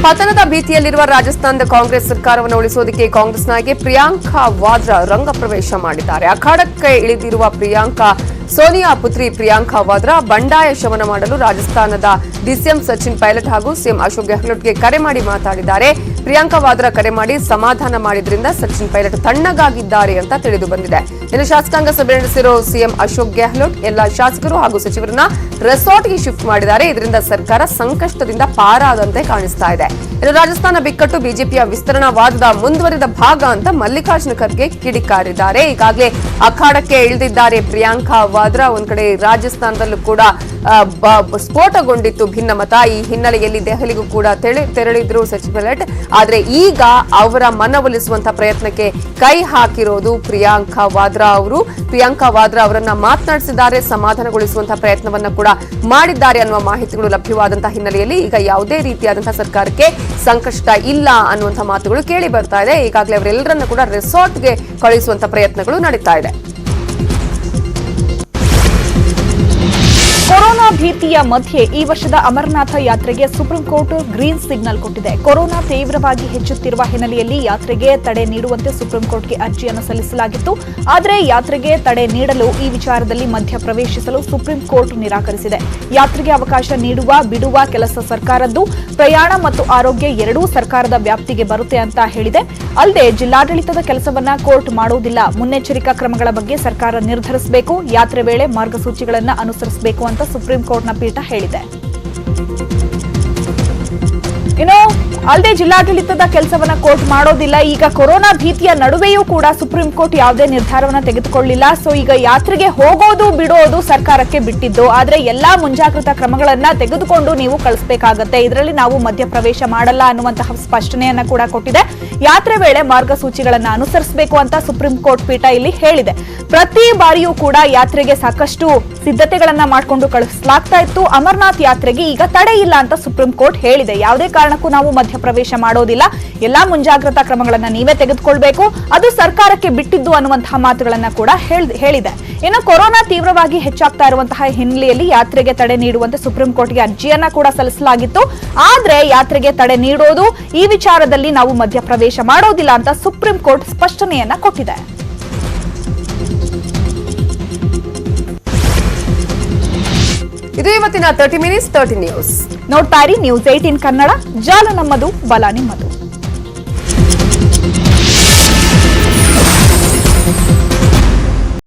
Speaker 1: ಪತನದ ಭೀತಿಯಲ್ಲಿರುವ ರಾಜಸ್ಥಾನದ ಕಾಂಗ್ರೆಸ್ ಸರ್ಕಾರವನ್ನು ಉಳಿಸೋದಕ್ಕೆ ಕಾಂಗ್ರೆಸ್ ನಾಯಕಿ ಪ್ರಿಯಾಂಕಾ ವಾದ್ರಾ ರಂಗ ಪ್ರವೇಶ ಮಾಡಿದ್ದಾರೆ. ಅಖಾಡಕ್ಕೆ ಇಳಿದಿರುವ ಪ್ರಿಯಾಂಕಾ ಸೋನಿಯಾ ಪುತ್ರಿ ಪ್ರಿಯಾಂಕಾ ವಾದ್ರಾ ಬಂಡಾಯ ಶಮನ ಮಾಡಲು ರಾಜಸ್ಥಾನದ ಡಿಸಿಎಂ ಸಚಿನ್ ಪೈಲಟ್ ಹಾಗೂ ಸಿಎಂ ಅಶೋಕ್ ಗೆಹ್ಲೋಟ್ಗೆ ಕರೆ ಮಾಡಿ ಮಾತಾಡಿದ್ದಾರೆ. ಪ್ರಿಯಾಂಕಾ ವಾದ್ರಾ ಕರೆ ಮಾಡಿ ಸಮಾಧಾನ ಮಾಡಿದ್ರಿಂದ ಸಚಿನ್ ಪೈಲಟ್ ತಣ್ಣಗಾಗಿದ್ದಾರೆ ಅಂತ ತಿಳಿದು ಬಂದಿದೆ. ಇನ್ನು ಶಾಸಕಾಂಗ ಸಭೆ ನಡೆಸಿರೋ ಸಿಎಂ ಅಶೋಕ್ ಗೆಹ್ಲೋಟ್ ಎಲ್ಲ ಶಾಸಕರು ಹಾಗೂ ಸಚಿವರನ್ನ ರೆಸಾರ್ಟ್ಗೆ ಶಿಫ್ಟ್ ಮಾಡಿದ್ದಾರೆ. ಇದರಿಂದ ಸರ್ಕಾರ ಸಂಕಷ್ಟದಿಂದ ಪಾರಾದಂತೆ ಕಾಣಿಸ್ತಾ ಇದೆ. ಇನ್ನು ರಾಜಸ್ಥಾನ ಬಿಕ್ಕಟ್ಟು ಬಿಜೆಪಿಯ ವಿಸ್ತರಣಾವಾದದ ಮುಂದುವರಿದ ಭಾಗ ಅಂತ ಮಲ್ಲಿಕಾರ್ಜುನ ಖರ್ಗೆ ಕಿಡಿಕಾರಿದ್ದಾರೆ. ಈಗಾಗಲೇ ಅಖಾಡಕ್ಕೆ ಇಳಿದಿದ್ದಾರೆ ಪ್ರಿಯಾಂಕಾ ವಾದ್ರಾ. ಒಂದ್ ಕಡೆ ರಾಜಸ್ಥಾನದಲ್ಲೂ ಕೂಡ ಸ್ಫೋಟಗೊಂಡಿತ್ತು ಭಿನ್ನಮತ. ಈ ಹಿನ್ನೆಲೆಯಲ್ಲಿ ದೆಹಲಿಗೂ ಕೂಡ ತೆರಳಿದ್ರು ಸಚಿನ್ ಪೈಲಟ್. ಆದ್ರೆ ಈಗ ಅವರ ಮನವೊಲಿಸುವಂತಹ ಪ್ರಯತ್ನಕ್ಕೆ ಕೈ ಹಾಕಿರೋದು ಪ್ರಿಯಾಂಕಾ ವಾದ್ರಾ ಅವರು. ಪ್ರಿಯಾಂಕಾ ವಾದ್ರಾ ಅವರನ್ನ ಮಾತನಾಡಿಸಿದ್ದಾರೆ, ಸಮಾಧಾನಗೊಳಿಸುವಂತಹ ಪ್ರಯತ್ನವನ್ನ ಕೂಡ ಮಾಡಿದ್ದಾರೆ ಅನ್ನುವ ಮಾಹಿತಿಗಳು ಲಭ್ಯವಾದಂತಹ ಹಿನ್ನೆಲೆಯಲ್ಲಿ ಈಗ ಯಾವುದೇ ರೀತಿಯಾದಂತಹ ಸರ್ಕಾರಕ್ಕೆ ಸಂಕಷ್ಟ ಇಲ್ಲ ಅನ್ನುವಂತಹ ಮಾತುಗಳು ಕೇಳಿ ಬರ್ತಾ ಇದೆ. ಈಗಾಗಲೇ ಅವರೆಲ್ಲರನ್ನ ಕೂಡ ರೆಸಾರ್ಟ್ಗೆ ಕಳುಹಿಸುವಂತಹ ಪ್ರಯತ್ನಗಳು ನಡೀತಾ ಇದೆ.
Speaker 2: ಕೊರೋನಾ ಭೀತಿಯ ಮಧ್ಯೆ ಈ ವರ್ಷದ ಅಮರನಾಥ ಯಾತ್ರೆಗೆ ಸುಪ್ರೀಂ ಕೋರ್ಟ್ ಗ್ರೀನ್ ಸಿಗ್ನಲ್ ಕೊಟ್ಟಿದೆ. ಕೊರೋನಾ ತೀವ್ರವಾಗಿ ಹೆಚ್ಚುತ್ತಿರುವ ಹಿನ್ನೆಲೆಯಲ್ಲಿ ಯಾತ್ರೆಗೆ ತಡೆ ನೀಡುವಂತೆ ಸುಪ್ರೀಂ ಕೋರ್ಟ್ಗೆ ಅರ್ಜಿಯನ್ನು ಸಲ್ಲಿಸಲಾಗಿತ್ತು. ಆದರೆ ಯಾತ್ರೆಗೆ ತಡೆ ನೀಡಲು ಈ ವಿಚಾರದಲ್ಲಿ ಮಧ್ಯ ಪ್ರವೇಶಿಸಲು ಸುಪ್ರೀಂ ಕೋರ್ಟ್ ನಿರಾಕರಿಸಿದೆ. ಯಾತ್ರೆಗೆ ಅವಕಾಶ ನೀಡುವ ಬಿಡುವ ಕೆಲಸ ಸರ್ಕಾರದ್ದು, ಪ್ರಯಾಣ ಮತ್ತು ಆರೋಗ್ಯ ಎರಡೂ ಸರ್ಕಾರದ ವ್ಯಾಪ್ತಿಗೆ ಬರುತ್ತೆ ಅಂತ ಹೇಳಿದೆ. ಅಲ್ಲದೆ ಜಿಲ್ಲಾಡಳಿತದ ಕೆಲಸವನ್ನ ಕೋರ್ಟ್ ಮಾಡುವುದಿಲ್ಲ. ಮುನ್ನೆಚ್ಚರಿಕಾ ಕ್ರಮಗಳ ಬಗ್ಗೆ ಸರ್ಕಾರ ನಿರ್ಧರಿಸಬೇಕು, ಯಾತ್ರೆ ವೇಳೆ ಮಾರ್ಗಸೂಚಿಗಳನ್ನು ಅನುಸರಿಸಬೇಕು ಅಂತ ಸುಪ್ರೀಂ ಕೋರ್ಟ್ನ ಪೀಠ ಹೇಳಿದೆ. ಇನ್ನು ಅಲ್ಲದೆ ಜಿಲ್ಲಾಡಳಿತದ ಕೆಲಸವನ್ನ ಕೋರ್ಟ್ ಮಾಡೋದಿಲ್ಲ. ಈಗ ಕೊರೋನಾ ಭೀತಿಯ ನಡುವೆಯೂ ಕೂಡ ಸುಪ್ರೀಂ ಕೋರ್ಟ್ ಯಾವುದೇ ನಿರ್ಧಾರವನ್ನ ತೆಗೆದುಕೊಳ್ಳಿಲ್ಲ. ಸೊ ಈಗ ಯಾತ್ರೆಗೆ ಹೋಗೋದು ಬಿಡೋದು ಸರ್ಕಾರಕ್ಕೆ ಬಿಟ್ಟಿದ್ದು. ಆದ್ರೆ ಎಲ್ಲಾ ಮುಂಜಾಗ್ರತಾ ಕ್ರಮಗಳನ್ನ ತೆಗೆದುಕೊಂಡು ನೀವು ಕಳಿಸಬೇಕಾಗತ್ತೆ, ಇದರಲ್ಲಿ ನಾವು ಮಧ್ಯಪ್ರವೇಶ ಮಾಡಲ್ಲ ಅನ್ನುವಂತಹ ಸ್ಪಷ್ಟನೆಯನ್ನ ಕೂಡ ಕೊಟ್ಟಿದೆ. ಯಾತ್ರೆ ವೇಳೆ ಮಾರ್ಗಸೂಚಿಗಳನ್ನ ಅನುಸರಿಸಬೇಕು ಅಂತ ಸುಪ್ರೀಂ ಕೋರ್ಟ್ ಪೀಠ ಇಲ್ಲಿ ಹೇಳಿದೆ. ಪ್ರತಿ ಬಾರಿಯೂ ಕೂಡ ಯಾತ್ರೆಗೆ ಸಾಕಷ್ಟು ಸಿದ್ಧತೆಗಳನ್ನ ಮಾಡಿಕೊಂಡು ಕಳಿಸಲಾಗ್ತಾ ಇತ್ತು. ಅಮರನಾಥ್ ಯಾತ್ರೆಗೆ ಈಗ ತಡೆ ಇಲ್ಲ ಅಂತ ಸುಪ್ರೀಂ ಕೋರ್ಟ್ ಹೇಳಿದೆ. ಯಾವುದೇ ಕಾರಣಕ್ಕೂ ನಾವು ಮಧ್ಯಪ್ರವೇಶ ಮಾಡೋದಿಲ್ಲ, ಎಲ್ಲಾ ಮುಂಜಾಗ್ರತಾ ಕ್ರಮಗಳನ್ನ ನೀವೇ ತೆಗೆದುಕೊಳ್ಬೇಕು, ಅದು ಸರ್ಕಾರಕ್ಕೆ ಬಿಟ್ಟಿದ್ದು ಅನ್ನುವಂತಹ ಮಾತುಗಳನ್ನ ಕೂಡ ಹೇಳಿದೆ. ಇನ್ನು ಕೊರೋನಾ ತೀವ್ರವಾಗಿ ಹೆಚ್ಚಾಗ್ತಾ ಇರುವಂತಹ ಹಿನ್ನೆಲೆಯಲ್ಲಿ ಯಾತ್ರೆಗೆ ತಡೆ ನೀಡುವಂತೆ ಸುಪ್ರೀಂ ಕೋರ್ಟ್ಗೆ ಅರ್ಜಿಯನ್ನ ಕೂಡ ಸಲ್ಲಿಸಲಾಗಿತ್ತು. ಆದ್ರೆ ಯಾತ್ರೆಗೆ ತಡೆ ನೀಡೋದು, ಈ ವಿಚಾರದಲ್ಲಿ ನಾವು ಮಧ್ಯಪ್ರವೇಶ ಮಾಡೋದಿಲ್ಲ ಅಂತ ಸುಪ್ರೀಂ ಕೋರ್ಟ್ ಸ್ಪಷ್ಟನೆಯನ್ನ ಕೊಟ್ಟಿದೆ.
Speaker 1: ಇದು ಇವತ್ತಿನ 30 Minutes 30 ನ್ಯೂಸ್.
Speaker 2: ನೋಡ್ತಾ ಇರಿ News 18 ಕನ್ನಡ. ಜಾಲ ನಮ್ಮದು, ಬಲ ನಿಮ್ಮದು.